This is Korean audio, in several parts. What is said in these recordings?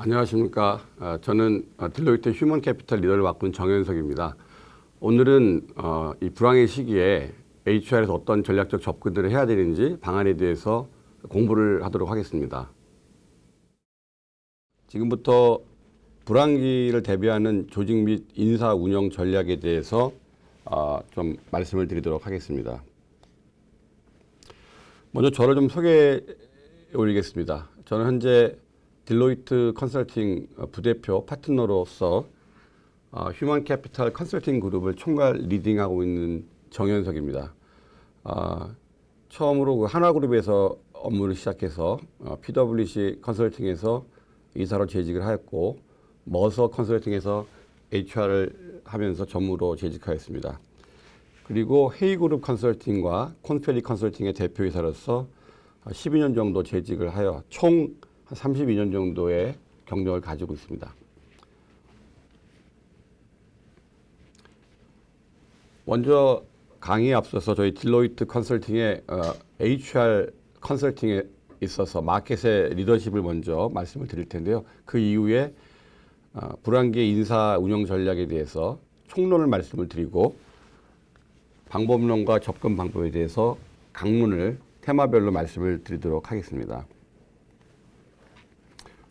안녕하십니까. 저는 딜로이트 휴먼 캐피털 리더를 맡고 있는 정현석입니다. 오늘은 이 불황의 시기에 HR에서 어떤 전략적 접근들을 해야 되는지 방안에 대해서 공부를 하도록 하겠습니다. 지금부터 불황기를 대비하는 조직 및 인사 운영 전략에 대해서 좀 말씀을 드리도록 하겠습니다. 먼저 저를 좀 소개해 올리겠습니다. 저는 현재 딜로이트 컨설팅 부대표 파트너로서 휴먼 캐피털 컨설팅 그룹을 총괄 리딩하고 있는 정현석입니다. 처음으로 그 하나그룹에서 업무를 시작해서 PwC 컨설팅에서 이사로 재직을 하였고 머서 컨설팅에서 HR을 하면서 전무로 재직하였습니다. 그리고 헤이그룹 컨설팅과 콘펠리 컨설팅의 대표이사로서 12년 정도 재직을 하여 총 32년 정도의 경력을 가지고 있습니다. 먼저 강의에 앞서서 저희 딜로이트 컨설팅의 HR 컨설팅에 있어서 마켓의 리더십을 먼저 말씀을 드릴 텐데요. 그 이후에 불황기의 인사 운영 전략에 대해서 총론을 말씀을 드리고 방법론과 접근 방법에 대해서 강론을 테마별로 말씀을 드리도록 하겠습니다.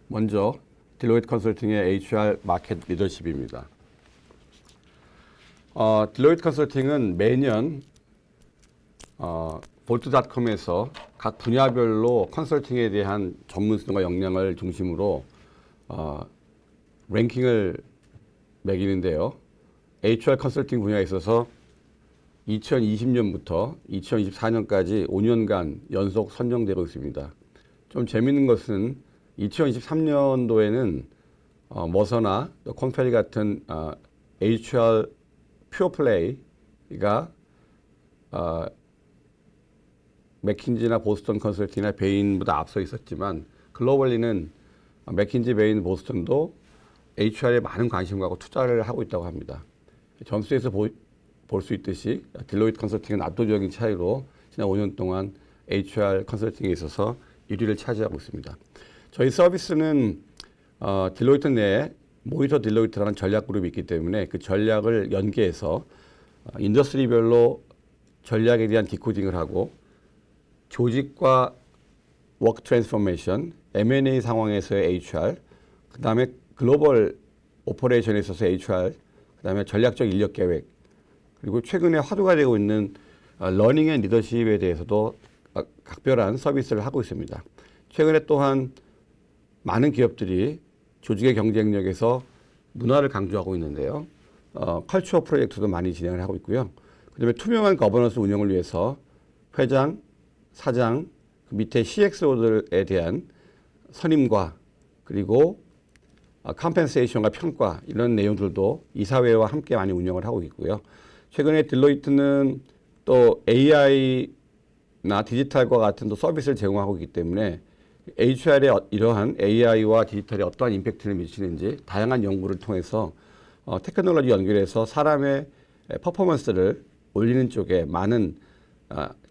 먼저 딜로이트 컨설팅의 HR 마켓 리더십입니다. 딜로이트 컨설팅은 매년 볼트닷컴에서 각 분야별로 컨설팅에 대한 전문성과 역량을 중심으로 랭킹을 매기는데요. HR 컨설팅 분야에 있어서 2020년부터 2024년까지 5년간 연속 선정되고 있습니다. 좀 재미있는 것은 2023년도에는 머서나 콘펠리 같은 HR 퓨어플레이가 맥킨지나 보스턴 컨설팅이나 베인보다 앞서 있었지만 글로벌리는 맥킨지, 베인, 보스턴도 HR에 많은 관심을 갖고 투자를 하고 있다고 합니다. 점수에서 볼 수 있듯이 딜로이트 컨설팅은 압도적인 차이로 지난 5년 동안 HR 컨설팅에 있어서 1위를 차지하고 있습니다. 저희 서비스는 딜로이트 내에 모니터 딜로이트라는 전략 그룹이 있기 때문에 그 전략을 연계해서 인더스트리별로 전략에 대한 디코딩을 하고 조직과 워크 트랜스포메이션, M&A 상황에서의 HR, 그 다음에 글로벌 오퍼레이션에 있어서 HR, 그 다음에 전략적 인력 계획, 그리고 최근에 화두가 되고 있는 러닝 앤 리더십에 대해서도 각별한 서비스를 하고 있습니다. 최근에 또한 많은 기업들이 조직의 경쟁력에서 문화를 강조하고 있는데요. 컬처 프로젝트도 많이 진행을 하고 있고요. 그다음에 투명한 거버넌스 운영을 위해서 회장, 사장, 그 밑에 CXO들에 대한 선임과 그리고 컴펜세이션과 평가 이런 내용들도 이사회와 함께 많이 운영을 하고 있고요. 최근에 딜로이트는 또 AI나 디지털과 같은 또 서비스를 제공하고 있기 때문에 HR에 이러한 AI와 디지털이 어떠한 임팩트를 미치는지 다양한 연구를 통해서 테크놀로지 연결해서 사람의 퍼포먼스를 올리는 쪽에 많은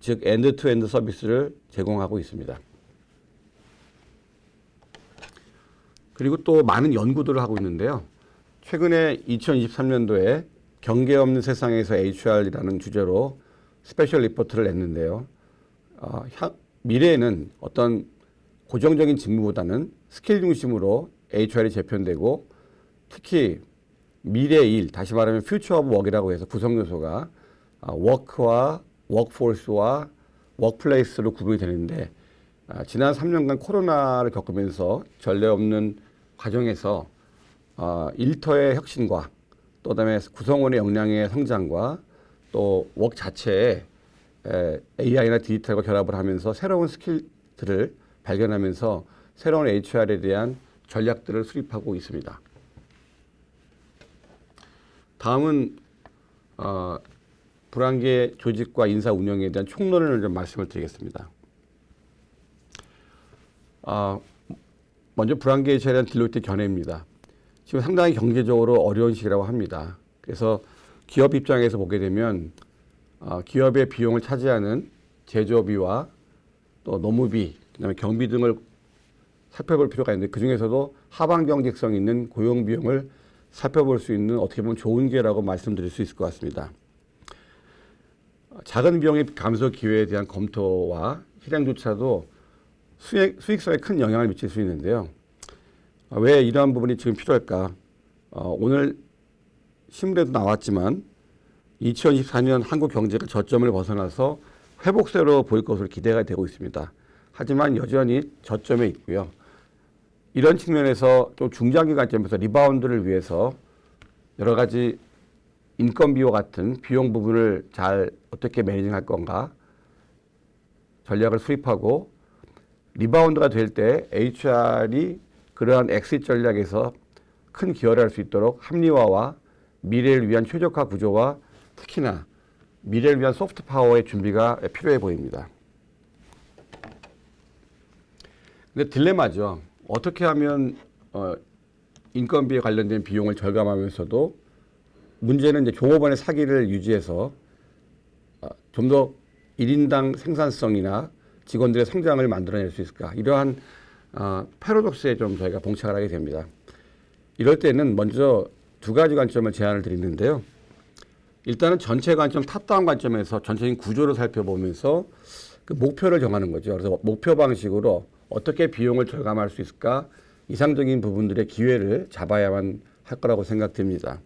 즉 엔드투엔드 서비스를 제공하고 있습니다. 그리고 또 많은 연구들을 하고 있는데요. 최근에 2023년도에 경계 없는 세상에서 HR이라는 주제로 스페셜 리포트를 냈는데요. 미래에는 어떤 고정적인 직무보다는 스킬 중심으로 HR이 재편되고 특히 미래의 일, 다시 말하면 퓨처 오브 워크이라고 해서 구성 요소가 워크와 워크포스와 워크플레이스로 구분이 되는데 지난 3년간 코로나를 겪으면서 전례 없는 과정에서 일터의 혁신과 또 그다음에 구성원의 역량의 성장과 또 워크 자체에 AI나 디지털과 결합을 하면서 새로운 스킬들을 발견하면서 새로운 HR에 대한 전략들을 수립하고 있습니다. 다음은 불황기의 조직과 인사 운영에 대한 총론을 좀 말씀을 드리겠습니다. 먼저 불황기의 HR에 대한 딜로이트 견해입니다. 지금 상당히 경제적으로 어려운 시기라고 합니다. 그래서 기업 입장에서 보게 되면 기업의 비용을 차지하는 제조비와 또 노무비, 그다음에 경비 등을 살펴볼 필요가 있는데 그중에서도 하방 경직성 있는 고용 비용을 살펴볼 수 있는 어떻게 보면 좋은 기회라고 말씀드릴 수 있을 것 같습니다. 작은 비용의 감소 기회에 대한 검토와 실행조차도 수익성에 큰 영향을 미칠 수 있는데요. 왜 이러한 부분이 지금 필요할까? 오늘 신문에도 나왔지만 2024년 한국 경제가 저점을 벗어나서 회복세로 보일 것으로 기대가 되고 있습니다. 하지만 여전히 저점에 있고요. 이런 측면에서 또 중장기 관점에서 리바운드를 위해서 여러 가지 인건비와 같은 비용 부분을 잘 어떻게 매니징할 건가 전략을 수립하고 리바운드가 될 때 HR이 그러한 엑시트 전략에서 큰 기여를 할 수 있도록 합리화와 미래를 위한 최적화 구조와 특히나 미래를 위한 소프트 파워의 준비가 필요해 보입니다. 근데 딜레마죠. 어떻게 하면 인건비에 관련된 비용을 절감하면서도 문제는 이제 종업원의 사기를 유지해서 좀 더 1인당 생산성이나 직원들의 성장을 만들어낼 수 있을까? 이러한 패러독스에 좀 저희가 봉착을 하게 됩니다. 이럴 때는 먼저 두 가지 관점을 제안을 드리는데요. 일단은 전체 관점, 탑다운 관점에서 전체적인 구조를 살펴보면서 그 목표를 정하는 거죠. 그래서 목표 방식으로 어떻게 비용을 절감할 수 있을까? 이상적인 부분들의 기회를 잡아야만 할 거라고 생각됩니다.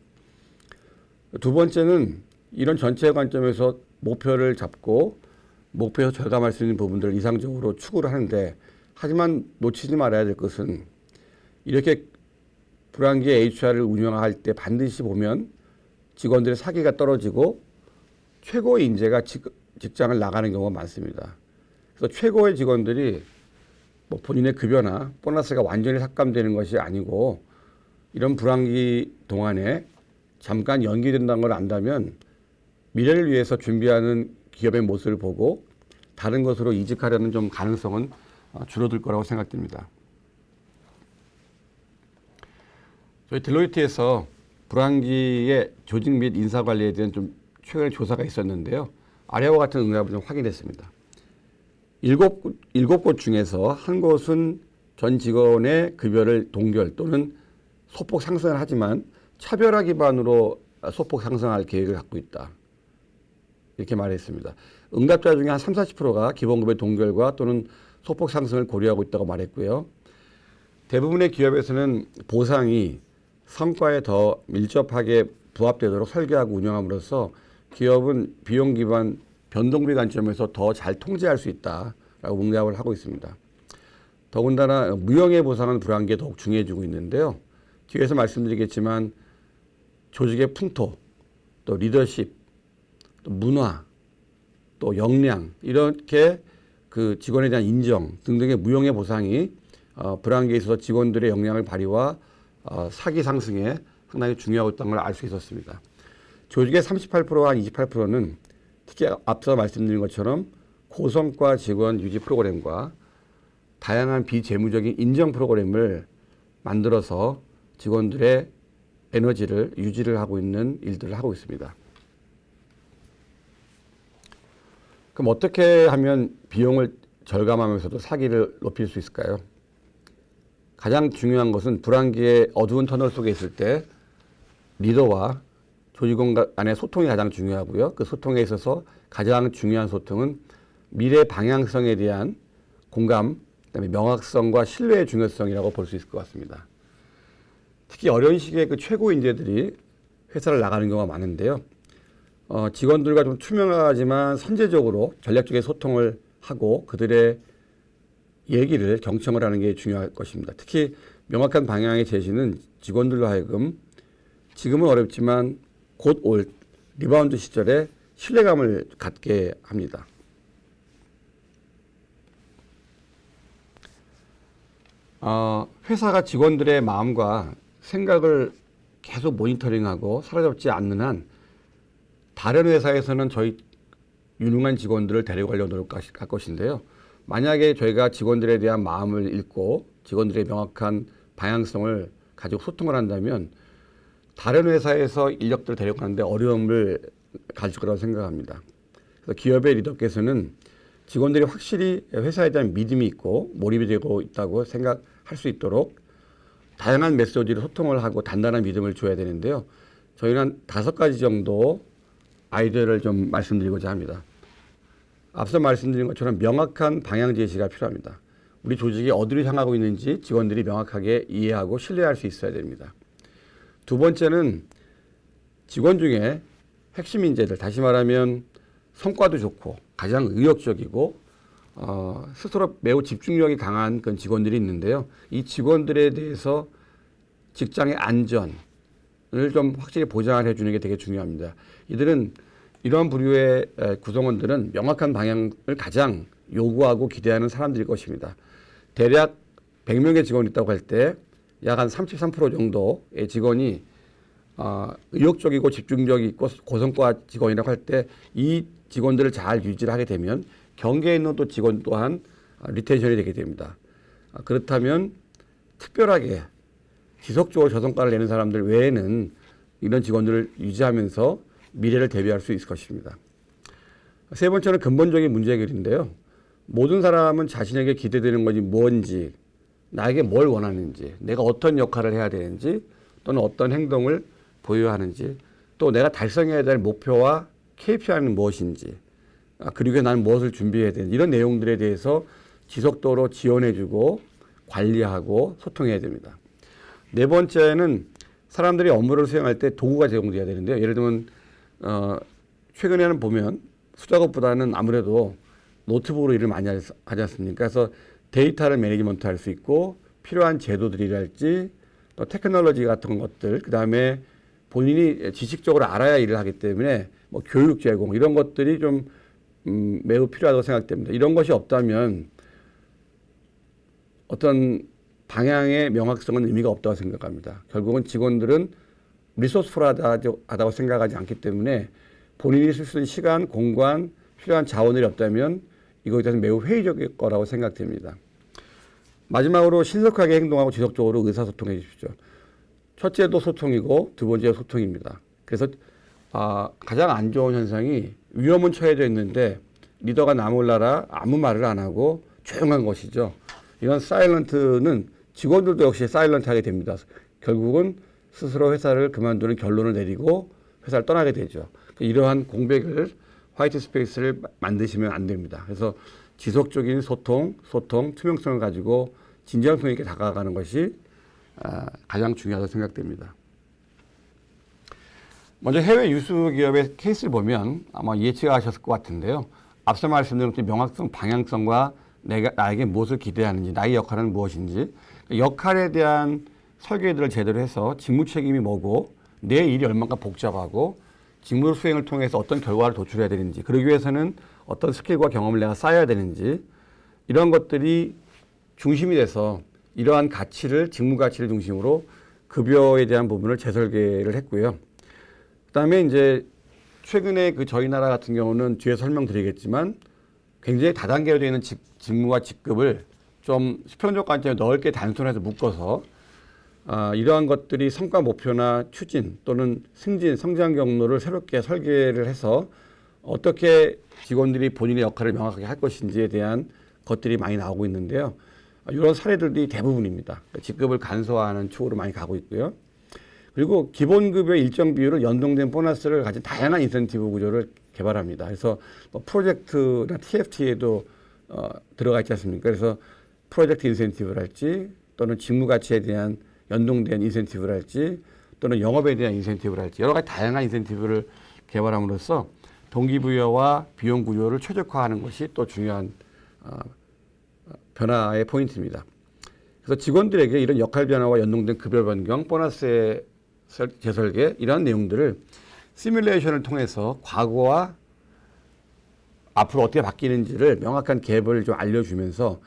두 번째는 이런 전체 관점에서 목표를 잡고 목표에서 절감할 수 있는 부분들을 이상적으로 추구를 하는데 하지만 놓치지 말아야 될 것은 이렇게 불황기의 HR을 운영할 때 반드시 보면 직원들의 사기가 떨어지고 최고의 인재가 직장을 나가는 경우가 많습니다. 그래서 최고의 직원들이 뭐 본인의 급여나 보너스가 완전히 삭감되는 것이 아니고 이런 불황기 동안에 잠깐 연기된다는 걸 안다면 미래를 위해서 준비하는 기업의 모습을 보고 다른 것으로 이직하려는 좀 가능성은 줄어들 거라고 생각됩니다. 저희 딜로이트에서 불황기의 조직 및 인사 관리에 대한 좀 최근에 조사가 있었는데요. 아래와 같은 응답을 좀 확인했습니다. 7곳 중에서 한 곳은 전 직원의 급여를 동결 또는 소폭 상승을 하지만 차별화 기반으로 소폭 상승할 계획을 갖고 있다. 이렇게 말했습니다. 응답자 중에 한 30-40%가 기본급의 동결과 또는 소폭 상승을 고려하고 있다고 말했고요. 대부분의 기업에서는 보상이 성과에 더 밀접하게 부합되도록 설계하고 운영함으로써 기업은 비용 기반 변동비 관점에서 더 잘 통제할 수 있다라고 응답을 하고 있습니다. 더군다나 무형의 보상은 불황기에 더욱 중요해지고 있는데요. 뒤에서 말씀드리겠지만 조직의 풍토, 또 리더십, 또 문화, 또 역량 이렇게 그 직원에 대한 인정 등등의 무형의 보상이 불황기에 있어서 직원들의 역량을 발휘와 사기 상승에 상당히 중요하고 있다는 걸 알 수 있었습니다. 조직의 38%와 28%는 특히 앞서 말씀드린 것처럼 고성과 직원 유지 프로그램과 다양한 비재무적인 인정 프로그램을 만들어서 직원들의 에너지를 유지를 하고 있는 일들을 하고 있습니다. 그럼 어떻게 하면 비용을 절감하면서도 사기를 높일 수 있을까요? 가장 중요한 것은 불황기의 어두운 터널 속에 있을 때 리더와 조직원 간의 소통이 가장 중요하고요. 그 소통에 있어서 가장 중요한 소통은 미래 방향성에 대한 공감, 그다음에 명확성과 신뢰의 중요성이라고 볼 수 있을 것 같습니다. 특히 어려운 시기에 그 최고 인재들이 회사를 나가는 경우가 많은데요. 직원들과 좀 투명하지만 선제적으로 전략적인 소통을 하고 그들의 얘기를 경청을 하는 게 중요할 것입니다. 특히 명확한 방향의 제시는 직원들로 하여금 지금은 어렵지만 곧 올 리바운드 시절에 신뢰감을 갖게 합니다. 회사가 직원들의 마음과 생각을 계속 모니터링하고 사로잡지 않는 한 다른 회사에서는 저희 유능한 직원들을 데려가려고 노력할 것인데요. 만약에 저희가 직원들에 대한 마음을 읽고 직원들의 명확한 방향성을 가지고 소통을 한다면 다른 회사에서 인력들을 데려가는데 어려움을 가질 거라고 생각합니다. 그래서 기업의 리더께서는 직원들이 확실히 회사에 대한 믿음이 있고 몰입이 되고 있다고 생각할 수 있도록 다양한 메시지로 소통을 하고 단단한 믿음을 줘야 되는데요. 저희는 한 5가지 정도 아이디어를 좀 말씀드리고자 합니다. 앞서 말씀드린 것처럼 명확한 방향 제시가 필요합니다. 우리 조직이 어디를 향하고 있는지 직원들이 명확하게 이해하고 신뢰할 수 있어야 됩니다. 두 번째는 직원 중에 핵심 인재들, 다시 말하면 성과도 좋고 가장 의욕적이고 스스로 매우 집중력이 강한 그런 직원들이 있는데요. 이 직원들에 대해서 직장의 안전을 좀 확실히 보장을 해주는 게 되게 중요합니다. 이들은 이러한 부류의 구성원들은 명확한 방향을 가장 요구하고 기대하는 사람들일 것입니다. 대략 100명의 직원이 있다고 할 때 약 한 33% 정도의 직원이 의욕적이고 집중력이 있고 고성과 직원이라고 할 때 이 직원들을 잘 유지를 하게 되면 경계에 있는 또 직원 또한 리텐션이 되게 됩니다. 그렇다면 특별하게 지속적으로 저성과를 내는 사람들 외에는 이런 직원들을 유지하면서 미래를 대비할 수 있을 것입니다. 세 번째는 근본적인 문제 해결인데요. 모든 사람은 자신에게 기대되는 것이 뭔지, 나에게 뭘 원하는지, 내가 어떤 역할을 해야 되는지, 또는 어떤 행동을 보여야 하는지, 또 내가 달성해야 될 목표와 KPI는 무엇인지, 그리고 나는 무엇을 준비해야 되는지, 이런 내용들에 대해서 지속적으로 지원해주고 관리하고 소통해야 됩니다. 네 번째는 사람들이 업무를 수행할 때 도구가 제공돼야 되는데요. 예를 들면 최근에는 보면 수작업보다는 아무래도 노트북으로 일을 많이 하지 않습니까? 그래서 데이터를 매니지먼트 할 수 있고 필요한 제도들이랄지 또 테크놀로지 같은 것들, 그 다음에 본인이 지식적으로 알아야 일을 하기 때문에 뭐 교육 제공 이런 것들이 좀 매우 필요하다고 생각됩니다. 이런 것이 없다면 어떤 방향의 명확성은 의미가 없다고 생각합니다. 결국은 직원들은 리소스풀하다고 생각하지 않기 때문에 본인이 쓸 수 있는 시간, 공간, 필요한 자원들이 없다면 이거에 대해서 매우 회의적일 거라고 생각됩니다. 마지막으로 신속하게 행동하고 지속적으로 의사소통해 주십시오. 첫째도 소통이고 두 번째도 소통입니다. 그래서 가장 안 좋은 현상이 위험은 처해져 있는데 리더가 나 몰라라 아무 말을 안 하고 조용한 것이죠. 이런 사일런트는 직원들도 역시 사일런트하게 됩니다. 결국은 스스로 회사를 그만두는 결론을 내리고 회사를 떠나게 되죠. 이러한 공백을 화이트 스페이스를 만드시면 안 됩니다. 그래서 지속적인 소통, 투명성을 가지고 진정성 있게 다가가는 것이 가장 중요하다고 생각됩니다. 먼저 해외 유수 기업의 케이스를 보면 아마 예측하셨을 것 같은데요. 앞서 말씀드린 명확성, 방향성과 나에게 무엇을 기대하는지, 나의 역할은 무엇인지, 역할에 대한 설계들을 제대로 해서 직무 책임이 뭐고 내 일이 얼마나 복잡하고 직무 수행을 통해서 어떤 결과를 도출해야 되는지, 그러기 위해서는 어떤 스킬과 경험을 내가 쌓아야 되는지, 이런 것들이 중심이 돼서 이러한 가치를, 직무 가치를 중심으로 급여에 대한 부분을 재설계를 했고요. 그다음에 이제 최근에 저희 나라 같은 경우는 뒤에 설명드리겠지만 굉장히 다단계로 되어 있는 직무와 직급을 좀 수평적 관점에 넓게 단순해서 묶어서 이러한 것들이 성과 목표나 추진 또는 승진, 성장 경로를 새롭게 설계를 해서 어떻게 직원들이 본인의 역할을 명확하게 할 것인지에 대한 것들이 많이 나오고 있는데요. 이런 사례들이 대부분입니다. 직급을 간소화하는 쪽으로 많이 가고 있고요. 그리고 기본급여의 일정 비율을 연동된 보너스를 가진 다양한 인센티브 구조를 개발합니다. 그래서 뭐 프로젝트나 TFT에도 들어가 있지 않습니까? 그래서 프로젝트 인센티브를 할지 또는 직무 가치에 대한 연동된 인센티브를 할지 또는 영업에 대한 인센티브를 할지 여러 가지 다양한 인센티브를 개발함으로써 동기부여와 비용 구조를 최적화하는 것이 또 중요한 변화의 포인트입니다. 그래서 직원들에게 이런 역할 변화와 연동된 급여 변경, 보너스의 재설계 이러한 내용들을 시뮬레이션을 통해서 과거와 앞으로 어떻게 바뀌는지를 명확한 갭을 좀 알려주면서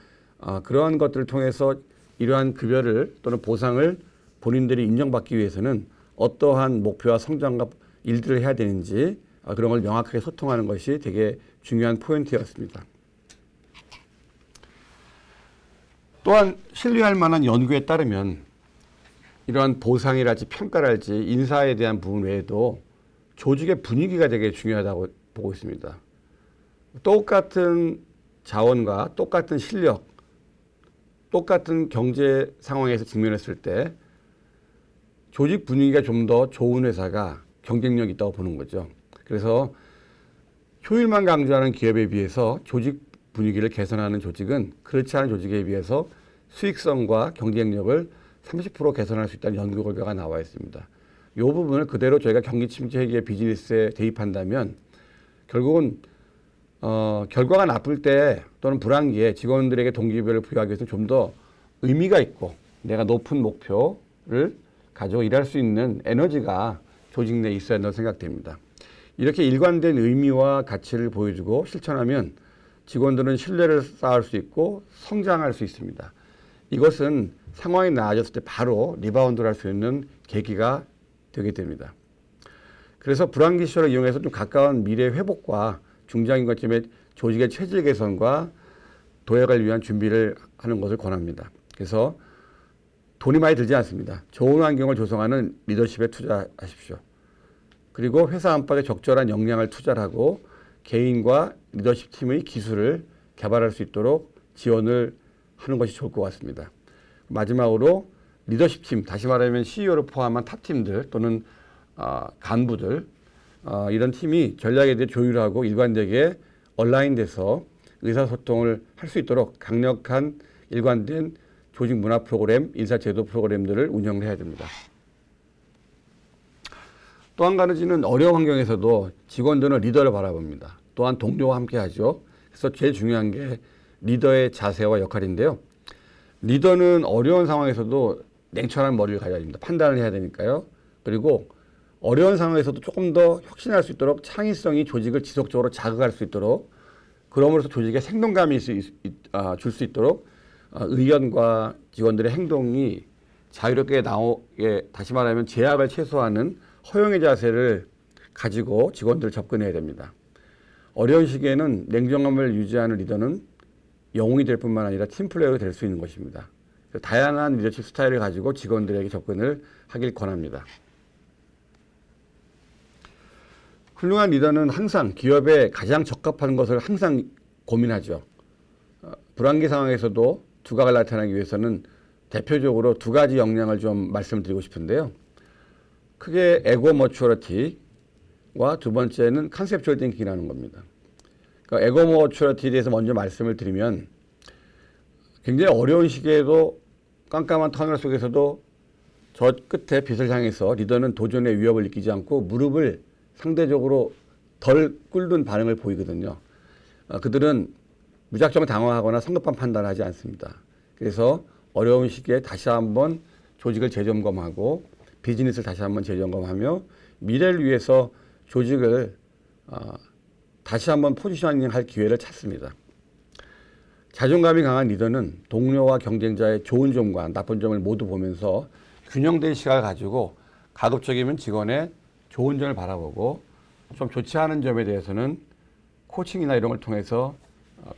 그러한 것들을 통해서 이러한 급여를 또는 보상을 본인들이 인정받기 위해서는 어떠한 목표와 성장과 일들을 해야 되는지 그런 걸 명확하게 소통하는 것이 되게 중요한 포인트였습니다. 또한 신뢰할 만한 연구에 따르면 이러한 보상이랄지 평가랄지 인사에 대한 부분 외에도 조직의 분위기가 되게 중요하다고 보고 있습니다. 똑같은 자원과 똑같은 실력, 똑같은 경제 상황에서 직면했을 때 조직 분위기가 좀 더 좋은 회사가 경쟁력이 있다고 보는 거죠. 그래서 효율만 강조하는 기업에 비해서 조직 분위기를 개선하는 조직은 그렇지 않은 조직에 비해서 수익성과 경쟁력을 30% 개선할 수 있다는 연구 결과가 나와 있습니다. 이 부분을 그대로 저희가 경기 침체 회계 비즈니스에 대입한다면 결국은 결과가 나쁠 때 또는 불황기에 직원들에게 동기부여를 부여하기 위해서는 좀 더 의미가 있고 내가 높은 목표를 가지고 일할 수 있는 에너지가 조직 내에 있어야 한다고 생각됩니다. 이렇게 일관된 의미와 가치를 보여주고 실천하면 직원들은 신뢰를 쌓을 수 있고 성장할 수 있습니다. 이것은 상황이 나아졌을 때 바로 리바운드를 할 수 있는 계기가 되게 됩니다. 그래서 불황기 시절을 이용해서 좀 가까운 미래 회복과 중장기 관점의 조직의 체질 개선과 도약을 위한 준비를 하는 것을 권합니다. 그래서 돈이 많이 들지 않습니다. 좋은 환경을 조성하는 리더십에 투자하십시오. 그리고 회사 안팎에 적절한 역량을 투자하고 개인과 리더십 팀의 기술을 개발할 수 있도록 지원을 하는 것이 좋을 것 같습니다. 마지막으로 리더십 팀, 다시 말하면 CEO를 포함한 탑팀들 또는 간부들 이런 팀이 전략에 대해 조율하고 일관되게 얼라인돼서 의사소통을 할 수 있도록 강력한 일관된 조직 문화 프로그램, 인사제도 프로그램들을 운영을 해야 됩니다. 또 한 가지는 어려운 환경에서도 직원들은 리더를 바라봅니다. 또한 동료와 함께 하죠. 그래서 제일 중요한 게 리더의 자세와 역할인데요. 리더는 어려운 상황에서도 냉철한 머리를 가져야 됩니다. 판단을 해야 되니까요. 그리고 어려운 상황에서도 조금 더 혁신할 수 있도록 창의성이 조직을 지속적으로 자극할 수 있도록 그럼으로써 조직에 생동감이 줄 수 있도록 의견과 직원들의 행동이 자유롭게 나오게 다시 말하면 제약을 최소화하는 허용의 자세를 가지고 직원들을 접근해야 됩니다. 어려운 시기에는 냉정함을 유지하는 리더는 영웅이 될 뿐만 아니라 팀플레이어가 될 수 있는 것입니다. 다양한 리더십 스타일을 가지고 직원들에게 접근을 하길 권합니다. 훌륭한 리더는 항상 기업에 가장 적합한 것을 항상 고민하죠. 불황기 상황에서도 두각을 나타내기 위해서는 대표적으로 두 가지 역량을 좀 말씀드리고 싶은데요. 크게 에고 머추어리티와 두 번째는 컨셉추얼 띵킹이라는 겁니다. 그러니까 에고 머추어리티에 대해서 먼저 말씀을 드리면 굉장히 어려운 시기에도 깜깜한 터널 속에서도 저 끝에 빛을 향해서 리더는 도전의 위협을 느끼지 않고 무릎을 상대적으로 덜 꿇는 반응을 보이거든요. 그들은 무작정 당황하거나 성급한 판단을 하지 않습니다. 그래서 어려운 시기에 다시 한번 조직을 재점검하고 비즈니스를 다시 한번 재점검하며 미래를 위해서 조직을 다시 한번 포지셔닝할 기회를 찾습니다. 자존감이 강한 리더는 동료와 경쟁자의 좋은 점과 나쁜 점을 모두 보면서 균형된 시각을 가지고 가급적이면 직원의 좋은 점을 바라보고 좀 좋지 않은 점에 대해서는 코칭이나 이런 걸 통해서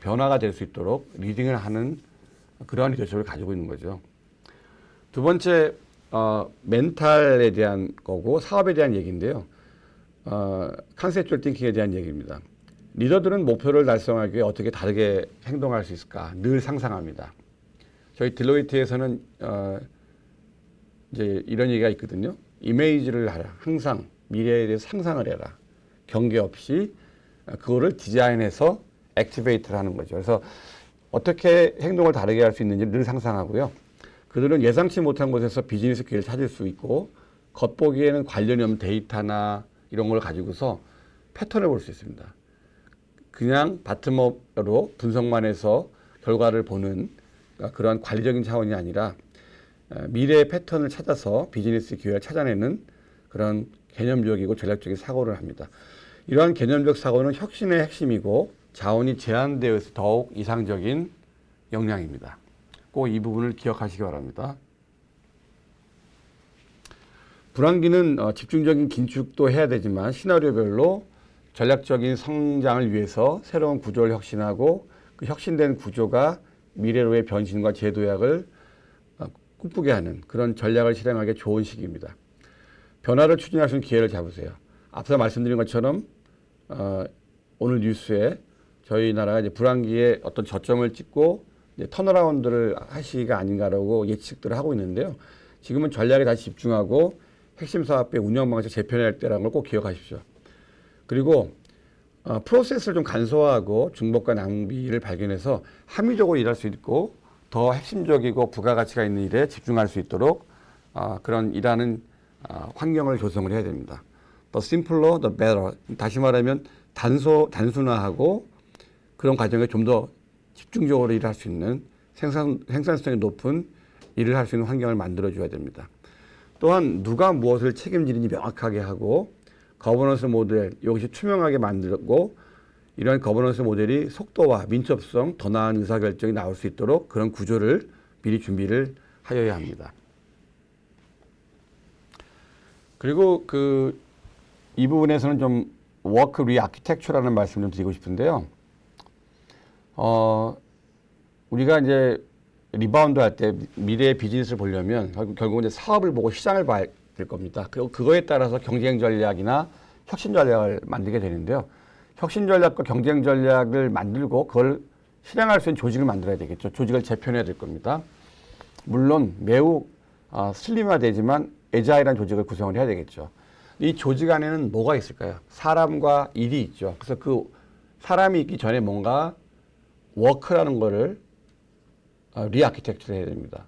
변화가 될 수 있도록 리딩을 하는 그러한 리더십을 가지고 있는 거죠. 두 번째, 멘탈에 대한 거고 사업에 대한 얘기인데요. 컨셉추얼 띵킹에 대한 얘기입니다. 리더들은 목표를 달성하기 위해 어떻게 다르게 행동할 수 있을까 늘 상상합니다. 저희 딜로이트에서는 이제 이런 얘기가 있거든요. 이미지를 하라. 항상 미래에 대해서 상상을 해라. 경계 없이 그거를 디자인해서 액티베이트를 하는 거죠. 그래서 어떻게 행동을 다르게 할 수 있는지 늘 상상하고요. 그들은 예상치 못한 곳에서 비즈니스 기회를 찾을 수 있고 겉보기에는 관련이 없는 데이터나 이런 걸 가지고서 패턴을 볼 수 있습니다. 그냥 바텀업으로 분석만 해서 결과를 보는 그러한 관리적인 차원이 아니라 미래의 패턴을 찾아서 비즈니스 기회를 찾아내는 그런 개념적이고 전략적인 사고를 합니다. 이러한 개념적 사고는 혁신의 핵심이고 자원이 제한되어 있어 더욱 이상적인 역량입니다. 꼭 이 부분을 기억하시기 바랍니다. 불황기는 집중적인 긴축도 해야 되지만 시나리오별로 전략적인 성장을 위해서 새로운 구조를 혁신하고 그 혁신된 구조가 미래로의 변신과 재도약을 꿈꾸게 하는 그런 전략을 실행하기 좋은 시기입니다. 변화를 추진할 수 있는 기회를 잡으세요. 앞서 말씀드린 것처럼 오늘 뉴스에 저희 나라가 이제 불황기에 어떤 저점을 찍고 이제 턴어라운드를 할 시기가 아닌가라고 예측들을 하고 있는데요. 지금은 전략에 다시 집중하고 핵심 사업의 운영 방식 재편해야 할 때라는 걸 꼭 기억하십시오. 그리고 프로세스를 좀 간소화하고 중복과 낭비를 발견해서 합리적으로 일할 수 있고 더 핵심적이고 부가가치가 있는 일에 집중할 수 있도록 그런 일하는 환경을 조성을 해야 됩니다. The simpler, the better. 다시 말하면 단순화하고 그런 과정에 좀 더 집중적으로 일할 수 있는 생산성이 높은 일을 할 수 있는 환경을 만들어줘야 됩니다. 또한 누가 무엇을 책임지는지 명확하게 하고 거버넌스 모델 이것이 투명하게 만들고 이러한 거버넌스 모델이 속도와 민첩성, 더 나은 의사결정이 나올 수 있도록 그런 구조를 미리 준비를 하여야 합니다. 그리고 이 부분에서는 좀 워크 리아키텍처라는 말씀을 좀 드리고 싶은데요. 우리가 이제 리바운드 할 때 미래의 비즈니스를 보려면 결국은 이제 사업을 보고 시장을 봐야 될 겁니다. 그리고 그거에 따라서 경쟁 전략이나 혁신 전략을 만들게 되는데요. 혁신 전략과 경쟁 전략을 만들고 그걸 실행할 수 있는 조직을 만들어야 되겠죠. 조직을 재편해야 될 겁니다. 물론 매우 슬림화되지만 애자일한 조직을 구성을 해야 되겠죠. 이 조직 안에는 뭐가 있을까요? 사람과 일이 있죠. 그래서 그 사람이 있기 전에 뭔가 워크라는 거를 리아키텍처를 해야 됩니다.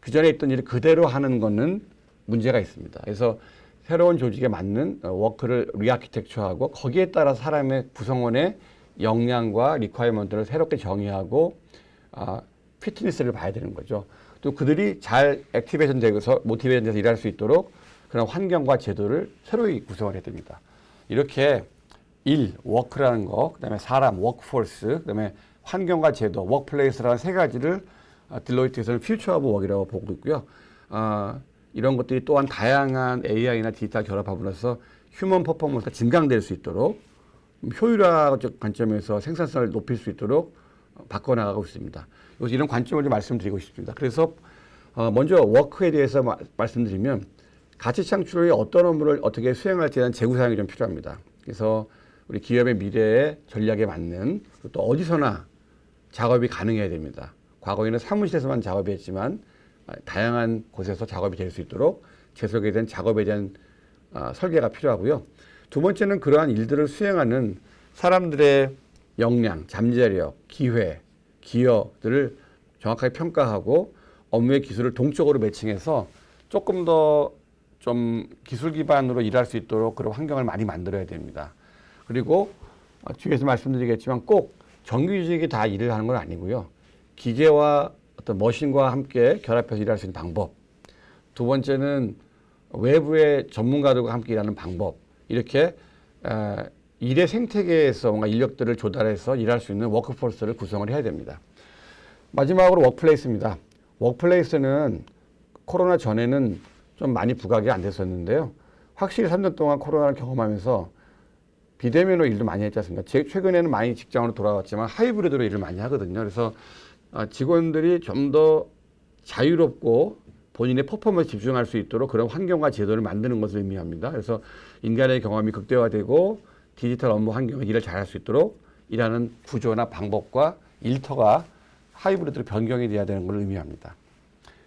그 전에 있던 일을 그대로 하는 거는 문제가 있습니다. 그래서 새로운 조직에 맞는 워크를 리아키텍처하고 거기에 따라 사람의 구성원의 역량과 리ኳ이먼트를 새롭게 정의하고 피트니스를 봐야 되는 거죠. 또 그들이 잘 액티베이션 되고서 모티베이션 돼서 일할 수 있도록 그런 환경과 제도를 새로이 구성을 해야 됩니다. 이렇게 워크라는 거, 그다음에 사람, 워크포스, 그다음에 환경과 제도, 워크플레이스라는 세 가지를 딜로이트에서는 퓨처 오브 워크이라고 보고 있고요. 이런 것들이 또한 다양한 AI나 디지털 결합함으로써 휴먼 퍼포먼스가 증강될 수 있도록 효율화적 관점에서 생산성을 높일 수 있도록 바꿔나가고 있습니다. 이런 관점을 좀 말씀드리고 싶습니다. 그래서 먼저 워크에 대해서 말씀드리면 가치 창출의 어떤 업무를 어떻게 수행할지에 대한 재구상이 좀 필요합니다. 그래서 우리 기업의 미래의 전략에 맞는 또 어디서나 작업이 가능해야 됩니다. 과거에는 사무실에서만 작업이 했지만 다양한 곳에서 작업이 될 수 있도록 재설계에 대한 작업에 대한 설계가 필요하고요. 두 번째는 그러한 일들을 수행하는 사람들의 역량, 잠재력, 기회, 기여들을 정확하게 평가하고 업무의 기술을 동적으로 매칭해서 조금 더 좀 기술 기반으로 일할 수 있도록 그런 환경을 많이 만들어야 됩니다. 그리고 뒤에서 말씀드리겠지만 꼭 정규직이 다 일을 하는 건 아니고요. 기계와 어떤 머신과 함께 결합해서 일할 수 있는 방법. 두 번째는 외부의 전문가들과 함께 일하는 방법. 이렇게 일의 생태계에서 뭔가 인력들을 조달해서 일할 수 있는 워크포스를 구성을 해야 됩니다. 마지막으로 워크플레이스입니다. 워크플레이스는 코로나 전에는 좀 많이 부각이 안 됐었는데요. 확실히 3년 동안 코로나를 경험하면서 비대면으로 일도 많이 했지 않습니까? 최근에는 많이 직장으로 돌아왔지만 하이브리드로 일을 많이 하거든요. 그래서 직원들이 좀 더 자유롭고 본인의 퍼포먼스에 집중할 수 있도록 그런 환경과 제도를 만드는 것을 의미합니다. 그래서 인간의 경험이 극대화되고 디지털 업무 환경에 일을 잘할 수 있도록 일하는 구조나 방법과 일터가 하이브리드로 변경이 돼야 되는 걸 의미합니다.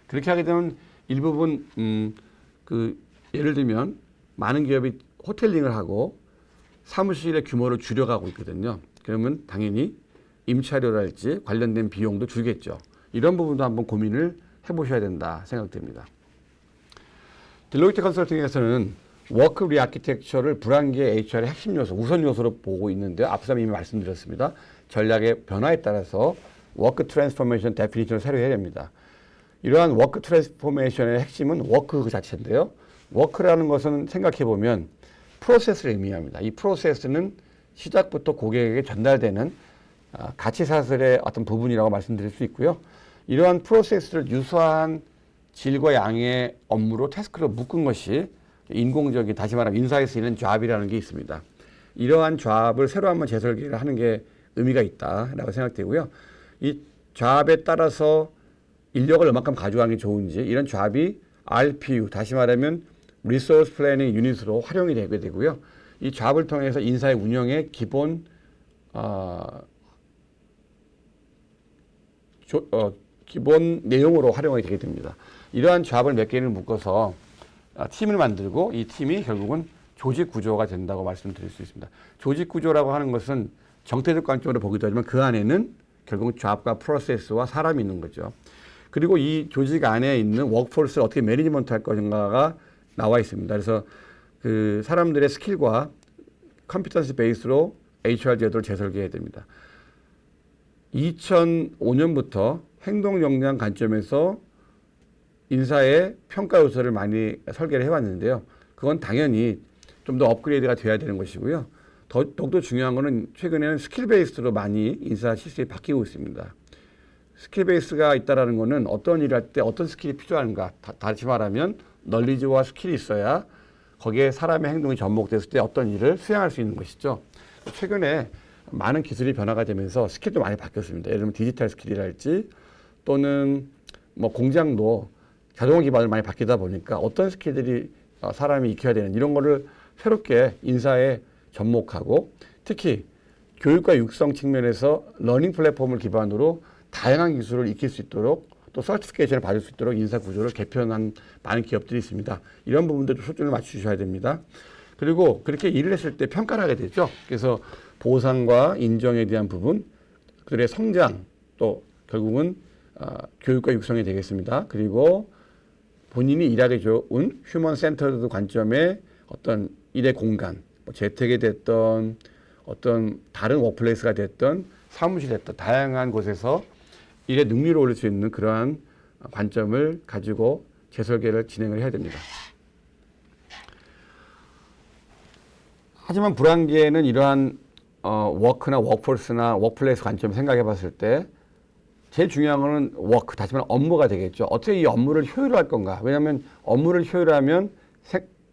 그렇게 하게 되면 일부분 예를 들면 많은 기업이 호텔링을 하고 사무실의 규모를 줄여가고 있거든요. 그러면 당연히 임차료랄지 관련된 비용도 줄겠죠. 이런 부분도 한번 고민을 해보셔야 된다 생각됩니다. 딜로이트 컨설팅에서는 워크 리아키텍처를 불황기의 HR의 핵심 요소, 우선 요소로 보고 있는데요. 앞서 이미 말씀드렸습니다. 전략의 변화에 따라서 워크 트랜스포메이션 데피니션을 새로 해야 됩니다. 이러한 워크 트랜스포메이션의 핵심은 워크 그 자체인데요. 워크라는 것은 생각해보면 프로세스를 의미합니다. 이 프로세스는 시작부터 고객에게 전달되는 가치사슬의 어떤 부분이라고 말씀드릴 수 있고요. 이러한 프로세스를 유사한 질과 양의 업무로 태스크로 묶은 것이 인공적인, 다시 말하면 인사에 쓰이는 잡이라는 게 있습니다. 이러한 잡을 새로 한번 재설계를 하는 게 의미가 있다라고 생각되고요. 이 잡에 따라서 인력을 얼마큼 가져가는 게 좋은지 이런 잡이 RPU, 다시 말하면 Resource Planning Unit으로 활용이 되게 되고요. 이 잡을 통해서 인사의 운영의 기본 기본 내용으로 활용이 되게 됩니다. 이러한 조합을 몇 개를 묶어서 팀을 만들고 이 팀이 결국은 조직 구조가 된다고 말씀드릴 수 있습니다. 조직 구조라고 하는 것은 정태적 관점으로 보기도 하지만 그 안에는 결국은 조합과 프로세스와 사람이 있는 거죠. 그리고 이 조직 안에 있는 워크포스를 어떻게 매니지먼트 할 것인가가 나와 있습니다. 그래서 그 사람들의 스킬과 컴피턴스 베이스로 HR 제도를 재설계해야 됩니다. 2005년부터 행동 역량 관점에서 인사의 평가 요소를 많이 설계를 해왔는데요. 그건 당연히 좀 더 업그레이드가 돼야 되는 것이고요. 더욱더 중요한 거는 최근에는 스킬 베이스로 많이 인사 시스템이 바뀌고 있습니다. 스킬 베이스가 있다라는 거는 어떤 일을 할 때 어떤 스킬이 필요한가. 다시 말하면 널리지와 스킬이 있어야 거기에 사람의 행동이 접목됐을 때 어떤 일을 수행할 수 있는 것이죠. 최근에 많은 기술이 변화가 되면서 스킬도 많이 바뀌었습니다. 예를 들면 디지털 스킬이랄지 또는 뭐 공장도 자동화 기반으로 많이 바뀌다 보니까 어떤 스킬들이 사람이 익혀야 되는 이런 거를 새롭게 인사에 접목하고 특히 교육과 육성 측면에서 러닝 플랫폼을 기반으로 다양한 기술을 익힐 수 있도록 또 서티피케이션을 받을 수 있도록 인사 구조를 개편한 많은 기업들이 있습니다. 이런 부분들도 초점을 맞추셔야 됩니다. 그리고 그렇게 일을 했을 때 평가를 하게 되죠. 그래서 보상과 인정에 대한 부분, 그들의 성장, 또 결국은 교육과 육성이 되겠습니다. 그리고 본인이 일하기 좋은 휴먼 센터드 관점의 어떤 일의 공간, 뭐 재택이 됐던 어떤 다른 워크플레이스가 됐던 사무실이 됐던 다양한 곳에서 일의 능률을 올릴 수 있는 그러한 관점을 가지고 재설계를 진행을 해야 됩니다. 하지만 불황기에는 이러한 워크나 워크포스나 워크플레이스 관점 생각해 봤을 때 제일 중요한 거는 워크, 다시 말하면 업무가 되겠죠. 어떻게 이 업무를 효율화할 건가. 왜냐하면 업무를 효율화하면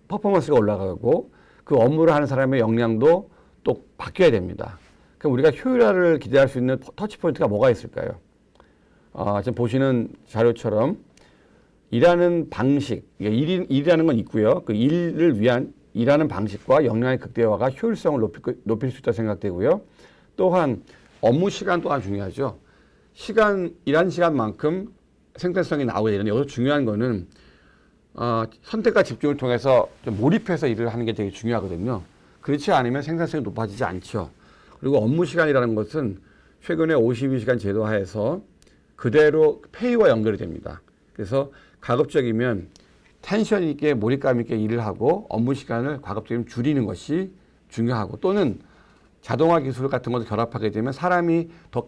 퍼포먼스가 올라가고 그 업무를 하는 사람의 역량도 또 바뀌어야 됩니다. 그럼 우리가 효율화를 기대할 수 있는 터치포인트가 뭐가 있을까요? 지금 보시는 자료처럼 일하는 방식, 일이라는 건 있고요. 그 일을 위한 일하는 방식과 역량의 극대화가 효율성을 높일 수 있다고 생각되고요. 또한 업무 시간 또한 중요하죠. 일한 시간만큼 생산성이 나오게 되는데 여기서 중요한 거는 선택과 집중을 통해서 좀 몰입해서 일을 하는 게 되게 중요하거든요. 그렇지 않으면 생산성이 높아지지 않죠. 그리고 업무 시간이라는 것은 최근에 52시간 제도 하에서 그대로 페이와 연결이 됩니다. 그래서 가급적이면 텐션 있게 몰입감 있게 일을 하고 업무 시간을 가급적이면 줄이는 것이 중요하고 또는 자동화 기술 같은 것도 결합하게 되면 사람이 더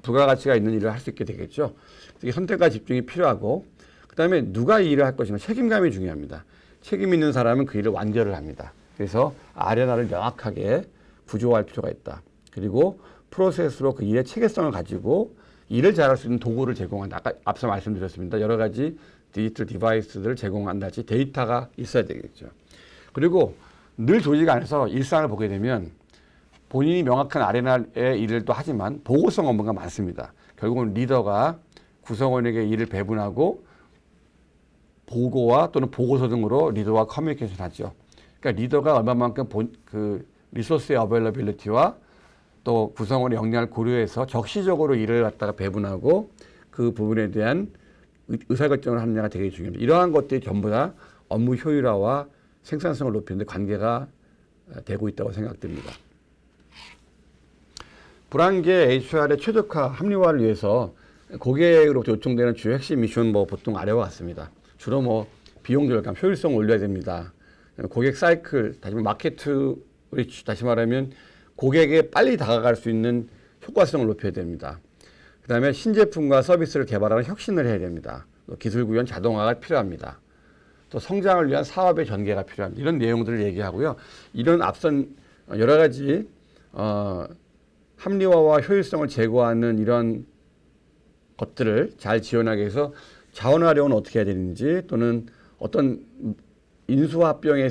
부가가치가 있는 일을 할 수 있게 되겠죠. 이게 선택과 집중이 필요하고 그다음에 누가 이 일을 할 것인가 책임감이 중요합니다. 책임 있는 사람은 그 일을 완결을 합니다. 그래서 아레나를 명확하게 구조화할 필요가 있다. 그리고 프로세스로 그 일의 체계성을 가지고 일을 잘할 수 있는 도구를 제공한다. 아까 앞서 말씀드렸습니다. 여러 가지 디지털 디바이스들을 제공한다지 데이터가 있어야 되겠죠. 그리고 늘 조직 안에서 일상을 보게 되면 본인이 명확한 아레나의 일을 또 하지만 보고성 업무가 많습니다. 결국은 리더가 구성원에게 일을 배분하고 보고와 또는 보고서 등으로 리더와 커뮤니케이션 하죠. 그러니까 리더가 얼마만큼 그 리소스의 어베일러빌리티와 또 구성원의 역량을 고려해서 적시적으로 일을 갖다가 배분하고 그 부분에 대한 의사결정을 하느냐가 되게 중요합니다. 이러한 것들이 전부 다 업무 효율화와 생산성을 높이는 데 관계가 되고 있다고 생각됩니다. 불황기의 HR의 최적화, 합리화를 위해서 고객으로부터 요청되는 주요 핵심 미션 보통 아래와 같습니다. 주로 비용 절감, 효율성 올려야 됩니다. 고객 사이클, 다시 말하면 마케트 리치, 다시 말하면 고객에 빨리 다가갈 수 있는 효과성을 높여야 됩니다. 그 다음에 신제품과 서비스를 개발하는 혁신을 해야 됩니다. 또 기술 구현 자동화가 필요합니다. 또 성장을 위한 사업의 전개가 필요합니다. 이런 내용들을 얘기하고요. 이런 앞선 여러 가지 합리화와 효율성을 제고하는 이런 것들을 잘 지원하기 위해서 자원 활용은 어떻게 해야 되는지 또는 어떤 인수합병의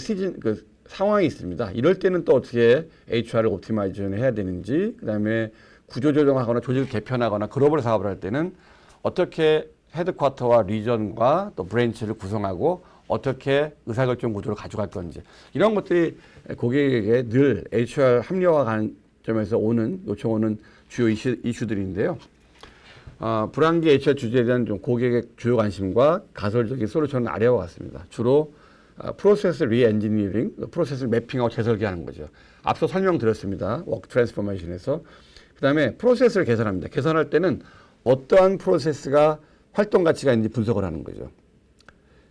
상황이 있습니다. 이럴 때는 또 어떻게 HR을 옵티마이즈를 해야 되는지, 그다음에 구조조정하거나 조직을 개편하거나 글로벌 사업을 할 때는 어떻게 헤드쿼터와 리전과 또 브랜치를 구성하고 어떻게 의사결정 구조를 가져갈 건지 이런 것들이 고객에게 늘 HR 합리화가 관점에서 요청 오는 주요 이슈들인데요. 불황기 HR 주제에 대한 좀 고객의 주요 관심과 가설적인 솔루션은 아래와 같습니다. 주로 프로세스 리엔지니어링, 프로세스를 매핑하고 재설계하는 거죠. 앞서 설명드렸습니다. 워크 트랜스포메이션에서. 그다음에 프로세스를 개선합니다. 개선할 때는 어떠한 프로세스가 활동 가치가 있는지 분석을 하는 거죠.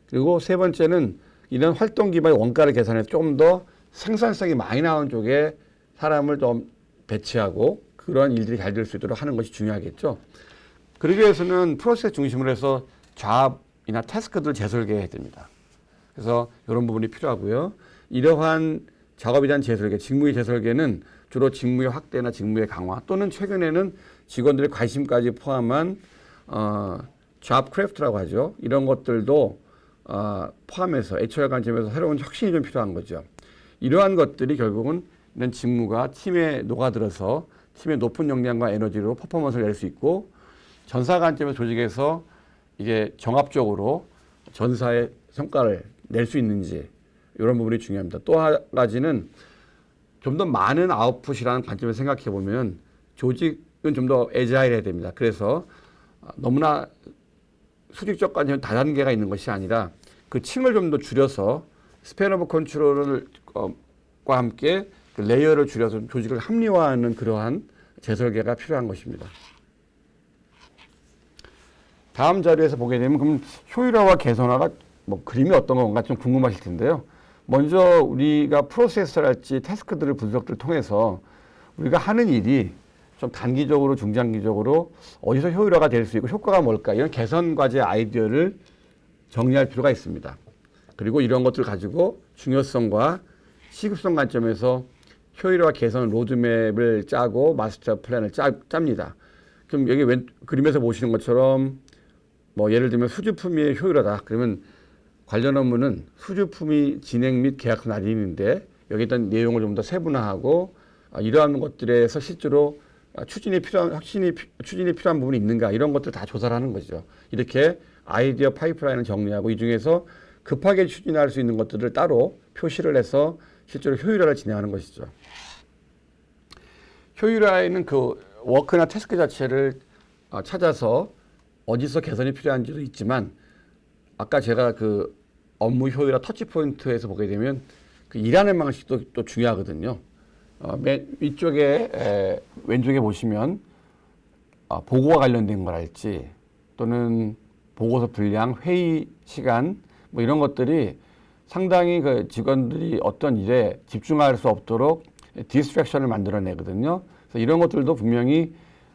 그리고 세 번째는 이런 활동 기반의 원가를 계산해서 좀 더 생산성이 많이 나오는 쪽에 사람을 좀 배치하고 그런 일들이 잘 될 수 있도록 하는 것이 중요하겠죠. 그러기 위해서는 프로세스 중심으로 해서 잡이나 태스크들을 재설계해야 됩니다. 그래서 이런 부분이 필요하고요. 이러한 작업에 대한 재설계, 직무의 재설계는 주로 직무의 확대나 직무의 강화 또는 최근에는 직원들의 관심까지 포함한 잡 크래프트라고 하죠. 이런 것들도 포함해서 HR 관점에서 새로운 혁신이 좀 필요한 거죠. 이러한 것들이 결국은 이런 직무가 팀에 녹아들어서 팀의 높은 역량과 에너지로 퍼포먼스를 낼 수 있고 전사 관점에서 조직에서 이게 종합적으로 전사의 성과를 낼 수 있는지 이런 부분이 중요합니다. 또 한 가지는 좀 더 많은 아웃풋이라는 관점에서 생각해 보면 조직은 좀 더 애자일해야 됩니다. 그래서 너무나 수직적 관점 다단계가 있는 것이 아니라 그 층을 좀 더 줄여서 스팬 오브 컨트롤과 함께 그 레이어를 줄여서 조직을 합리화하는 그러한 재설계가 필요한 것입니다. 다음 자료에서 보게 되면 그럼 효율화와 개선화가 뭐 그림이 어떤 건가 좀 궁금하실 텐데요. 먼저 우리가 프로세스랄지 태스크들을 분석들을 통해서 우리가 하는 일이 좀 단기적으로 중장기적으로 어디서 효율화가 될 수 있고 효과가 뭘까 이런 개선 과제 아이디어를 정리할 필요가 있습니다. 그리고 이런 것들을 가지고 중요성과 시급성 관점에서 효율화 개선 로드맵을 짜고 마스터 플랜을 짭니다. 그럼 여기 그림에서 보시는 것처럼 뭐 예를 들면 수주품의 효율화다. 그러면 관련 업무는 수주품이 진행 및 계약서 날리는데 여기에 대한 내용을 좀 더 세분화하고 이러한 것들에서 실제로 추진이 필요한 부분이 있는가 이런 것들 다 조사를 하는 거죠. 이렇게 아이디어 파이프라인을 정리하고 이 중에서 급하게 추진할 수 있는 것들을 따로 표시를 해서 실제로 효율화를 진행하는 것이죠. 효율화에는 그 워크나 태스크 자체를 찾아서 어디서 개선이 필요한지도 있지만 아까 제가 그 업무 효율화 터치 포인트에서 보게 되면 그 일하는 방식도 또 중요하거든요. 맨 위쪽에 왼쪽에 보시면 보고와 관련된 거랄지 또는 보고서 분량, 회의 시간 뭐 이런 것들이 상당히 그 직원들이 어떤 일에 집중할 수 없도록 디스트랙션을 만들어내거든요. 그래서 이런 것들도 분명히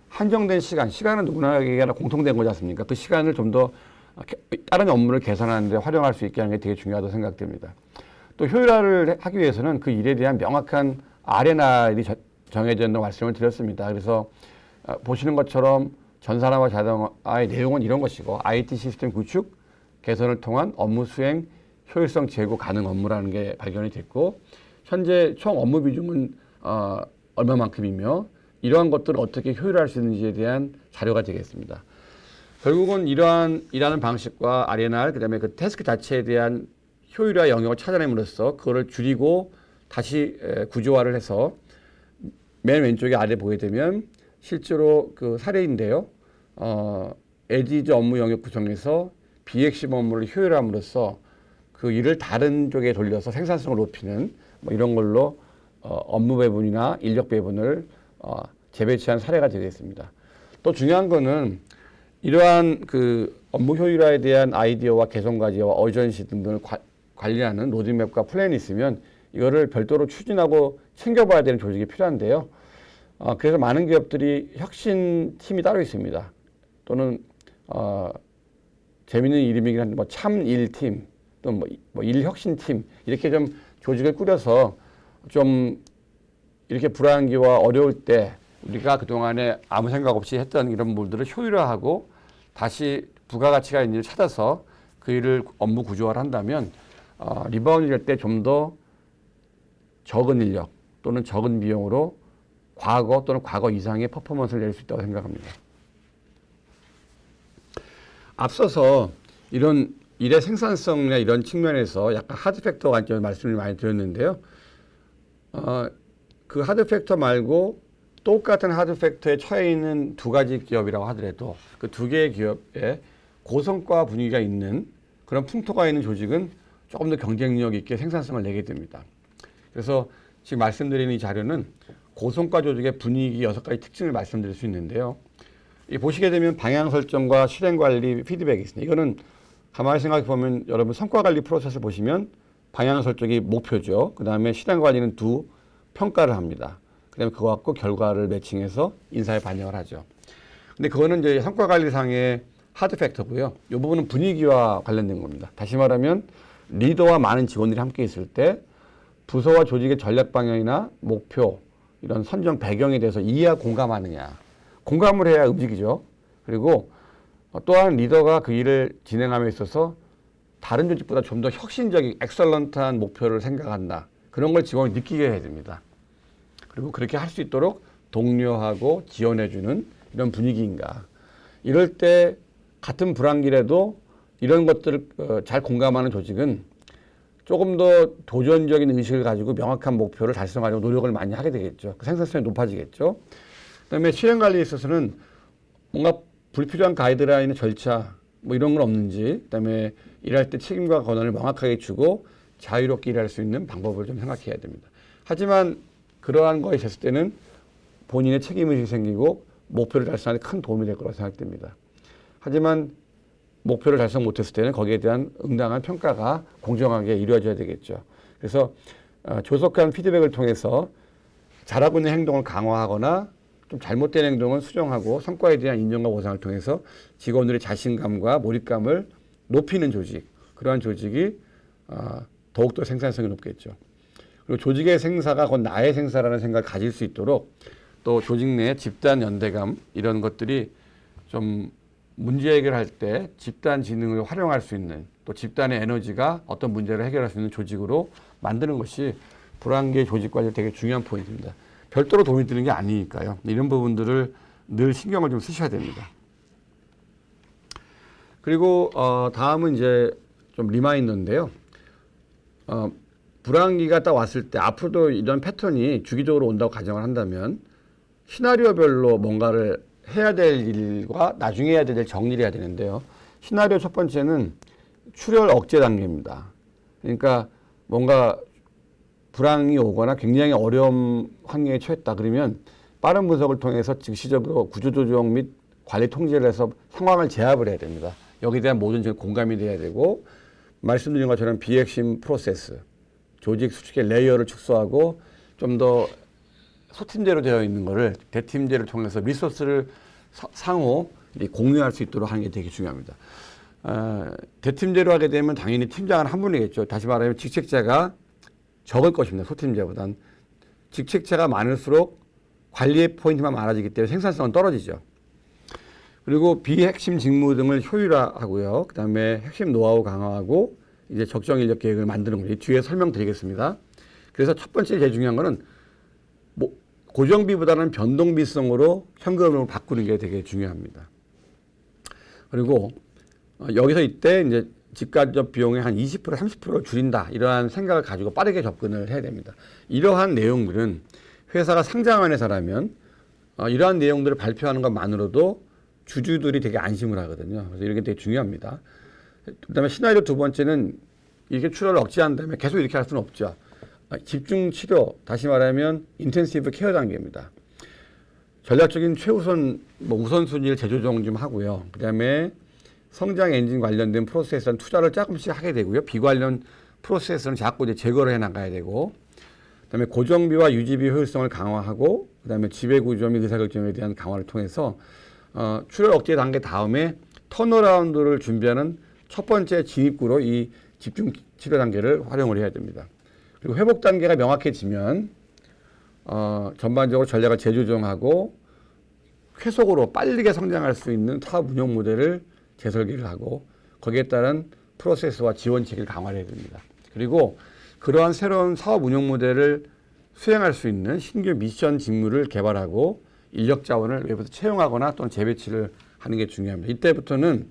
한정된 시간은 누구나에게 공통된 거지 않습니까? 그 시간을 좀 더 다른 업무를 개선하는 데 활용할 수 있게 하는 게 되게 중요하다고 생각됩니다. 또 효율화를 하기 위해서는 그 일에 대한 명확한 R&R이 정해져 있는 말씀을 드렸습니다. 그래서 보시는 것처럼 전산화와 자동화의 내용은 이런 것이고 IT 시스템 구축, 개선을 통한 업무 수행, 효율성 제고 가능 업무라는 게 발견이 됐고 현재 총 업무 비중은 얼마만큼이며 이러한 것들을 어떻게 효율화할 수 있는지에 대한 자료가 되겠습니다. 결국은 이러한 일하는 방식과 R&R 그다음에 그 태스크 자체에 대한 효율화 영역을 찾아냄으로써 그거를 줄이고 다시 구조화를 해서 맨 왼쪽에 아래 보게 되면 실제로 그 사례인데요. 에디즈 업무 영역 구성에서 비핵심 업무를 효율화함으로써 그 일을 다른 쪽에 돌려서 생산성을 높이는 뭐 이런 걸로 업무 배분이나 인력 배분을 재배치한 사례가 되겠습니다. 또 중요한 거는 이러한 그 업무 효율화에 대한 아이디어와 개선 과제와 어전시 등등을 관리하는 로드맵과 플랜이 있으면 이거를 별도로 추진하고 챙겨봐야 되는 조직이 필요한데요. 그래서 많은 기업들이 혁신팀이 따로 있습니다. 또는 재미있는 이름이긴 한데 뭐 참일팀 또는 뭐 일혁신팀 이렇게 좀 조직을 꾸려서 좀 이렇게 불황기와 어려울 때 우리가 그동안에 아무 생각 없이 했던 이런 부분들을 효율화하고 다시 부가가치가 있는 일을 찾아서 그 일을 업무 구조화를 한다면 리바운드 할 때 좀 더 적은 인력 또는 적은 비용으로 과거 또는 과거 이상의 퍼포먼스를 낼 수 있다고 생각합니다. 앞서서 이런 일의 생산성이나 이런 측면에서 약간 하드 팩터 관점에서 말씀을 많이 드렸는데요. 그 하드 팩터 말고 똑같은 하드 팩터에 처해 있는 두 가지 기업이라고 하더라도 그 두 개의 기업에 고성과 분위기가 있는 그런 풍토가 있는 조직은 조금 더 경쟁력 있게 생산성을 내게 됩니다. 그래서 지금 말씀드리는 이 자료는 고성과 조직의 분위기 6가지 특징을 말씀드릴 수 있는데요. 이 보시게 되면 방향 설정과 실행 관리 피드백이 있습니다. 이거는 가만히 생각해 보면 여러분 성과 관리 프로세스를 보시면 방향 설정이 목표죠. 그 다음에 실행 관리는 두 평가를 합니다. 그 다음에 그거 갖고 결과를 매칭해서 인사에 반영을 하죠. 근데 그거는 이제 성과 관리상의 하드 팩터고요. 이 부분은 분위기와 관련된 겁니다. 다시 말하면 리더와 많은 직원들이 함께 있을 때 부서와 조직의 전략 방향이나 목표 이런 선정 배경에 대해서 이해하고 공감하느냐. 공감을 해야 움직이죠. 그리고 또한 리더가 그 일을 진행함에 있어서 다른 조직보다 좀 더 혁신적인 엑설런트한 목표를 생각한다. 그런 걸 직원이 느끼게 해야 됩니다. 그리고 그렇게 할 수 있도록 독려하고 지원해주는 이런 분위기인가. 이럴 때 같은 불황기라도 이런 것들을 잘 공감하는 조직은 조금 더 도전적인 의식을 가지고 명확한 목표를 달성하려고 노력을 많이 하게 되겠죠. 생산성이 높아지겠죠. 그다음에 실행 관리에 있어서는 뭔가 불필요한 가이드라인의 절차 뭐 이런 건 없는지, 그다음에 일할 때 책임과 권한을 명확하게 주고 자유롭게 일할 수 있는 방법을 좀 생각해야 됩니다. 하지만 그러한 거에 있었을 때는 본인의 책임의식이 생기고 목표를 달성하는 데 큰 도움이 될 거라고 생각됩니다. 하지만 목표를 달성 못했을 때는 거기에 대한 응당한 평가가 공정하게 이루어져야 되겠죠. 그래서 조속한 피드백을 통해서 잘하고 있는 행동을 강화하거나 좀 잘못된 행동은 수정하고 성과에 대한 인정과 보상을 통해서 직원들의 자신감과 몰입감을 높이는 조직, 그러한 조직이 더욱더 생산성이 높겠죠. 그리고 조직의 생사가 곧 나의 생사라는 생각을 가질 수 있도록 또 조직 내 집단 연대감 이런 것들이 좀 문제 해결할 때 집단 지능을 활용할 수 있는 또 집단의 에너지가 어떤 문제를 해결할 수 있는 조직으로 만드는 것이 불황기의 조직 관리 되게 중요한 포인트입니다. 별도로 도움이 되는 게 아니니까요. 이런 부분들을 늘 신경을 좀 쓰셔야 됩니다. 그리고 다음은 이제 좀 리마인더인데요. 불황기가 딱 왔을 때 앞으로도 이런 패턴이 주기적으로 온다고 가정을 한다면 시나리오별로 뭔가를 해야 될 일과 나중에 해야 될 일 정리를 해야 되는데요. 시나리오 첫 번째는 출혈 억제 단계입니다. 그러니까 뭔가 불황이 오거나 굉장히 어려운 환경에 처했다 그러면 빠른 분석을 통해서 즉시적으로 구조조정 및 관리 통제를 해서 상황을 제압을 해야 됩니다. 여기에 대한 모든 공감이 돼야 되고 말씀드린 것처럼 비핵심 프로세스, 조직 수축의 레이어를 축소하고 좀 더 소팀제로 되어 있는 거를 대팀제를 통해서 리소스를 상호 공유할 수 있도록 하는 게 되게 중요합니다. 대팀제로 하게 되면 당연히 팀장은 한 분이겠죠. 다시 말하면 직책자가 적을 것입니다. 소팀제보단. 직책자가 많을수록 관리의 포인트만 많아지기 때문에 생산성은 떨어지죠. 그리고 비핵심 직무 등을 효율화하고요. 그 다음에 핵심 노하우 강화하고 이제 적정 인력 계획을 만드는 거예요. 뒤에 설명드리겠습니다. 그래서 첫 번째 제일 중요한 거는 고정비보다는 변동비성으로 현금으로 바꾸는 게 되게 중요합니다. 그리고 여기서 이때 이제 집간접 비용의 한 20% 30%를 줄인다 이러한 생각을 가지고 빠르게 접근을 해야 됩니다. 이러한 내용들은 회사가 상장한 회사라면 이러한 내용들을 발표하는 것만으로도 주주들이 되게 안심을 하거든요. 그래서 이게 되게 중요합니다. 그다음에 시나리오 두 번째는 이렇게 출혈을 억제한 다음에 계속 이렇게 할 수는 없죠. 집중 치료, 다시 말하면 인텐시브 케어 단계입니다. 전략적인 최우선 우선순위를 재조정 좀 하고요. 그다음에 성장 엔진 관련된 프로세스는 투자를 조금씩 하게 되고요. 비관련 프로세스는 자꾸 이제 제거를 해 나가야 되고, 그다음에 고정비와 유지비 효율성을 강화하고, 그다음에 지배구조 및 의사결정에 대한 강화를 통해서 출혈 억제 단계 다음에 턴어라운드를 준비하는 첫 번째 진입구로 이 집중 치료 단계를 활용을 해야 됩니다. 그리고 회복 단계가 명확해지면 전반적으로 전략을 재조정하고 회속으로 빠르게 성장할 수 있는 사업 운영 모델을 재설계를 하고 거기에 따른 프로세스와 지원 체계를 강화를 해야 됩니다. 그리고 그러한 새로운 사업 운영 모델을 수행할 수 있는 신규 미션 직무를 개발하고 인력 자원을 외부에서 채용하거나 또는 재배치를 하는 게 중요합니다. 이때부터는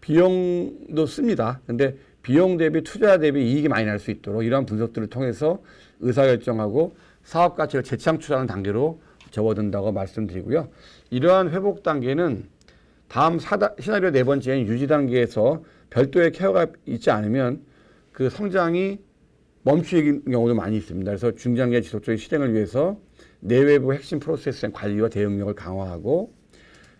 비용도 씁니다. 근데 비용 대비 투자 대비 이익이 많이 날 수 있도록 이러한 분석들을 통해서 의사결정하고 사업 가치를 재창출하는 단계로 접어든다고 말씀드리고요. 이러한 회복 단계는 다음 시나리오 네 번째인 유지 단계에서 별도의 케어가 있지 않으면 그 성장이 멈추는 경우도 많이 있습니다. 그래서 중장기 지속적인 실행을 위해서 내외부 핵심 프로세스의 관리와 대응력을 강화하고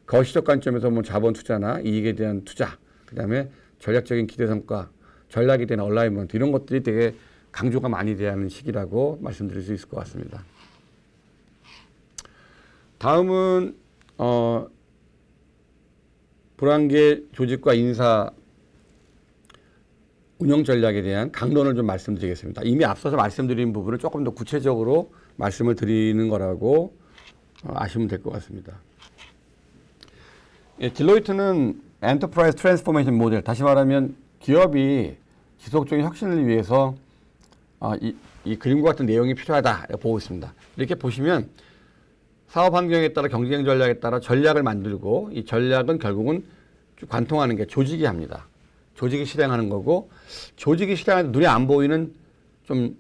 거시적 관점에서 뭐 자본 투자나 이익에 대한 투자, 그다음에 전략적인 기대 성과, 전략에 대한 얼라이먼트 이런 것들이 되게 강조가 많이 돼야 하는 시기라고 말씀드릴 수 있을 것 같습니다. 다음은 불안개 조직과 인사 운영 전략에 대한 강론을 좀 말씀드리겠습니다. 이미 앞서서 말씀드린 부분을 조금 더 구체적으로 말씀을 드리는 거라고 아시면 될 것 같습니다. 예, 딜로이트는 엔터프라이즈 트랜스포메이션 모델, 다시 말하면 기업이 지속적인 혁신을 위해서 이 그림과 같은 내용이 필요하다 보고 있습니다. 이렇게 보시면 사업 환경에 따라 경쟁 전략에 따라 전략을 만들고 이 전략은 결국은 관통하는 게 조직이 합니다. 조직이 실행하는 거고 조직이 실행하는 눈에 안 보이는 좀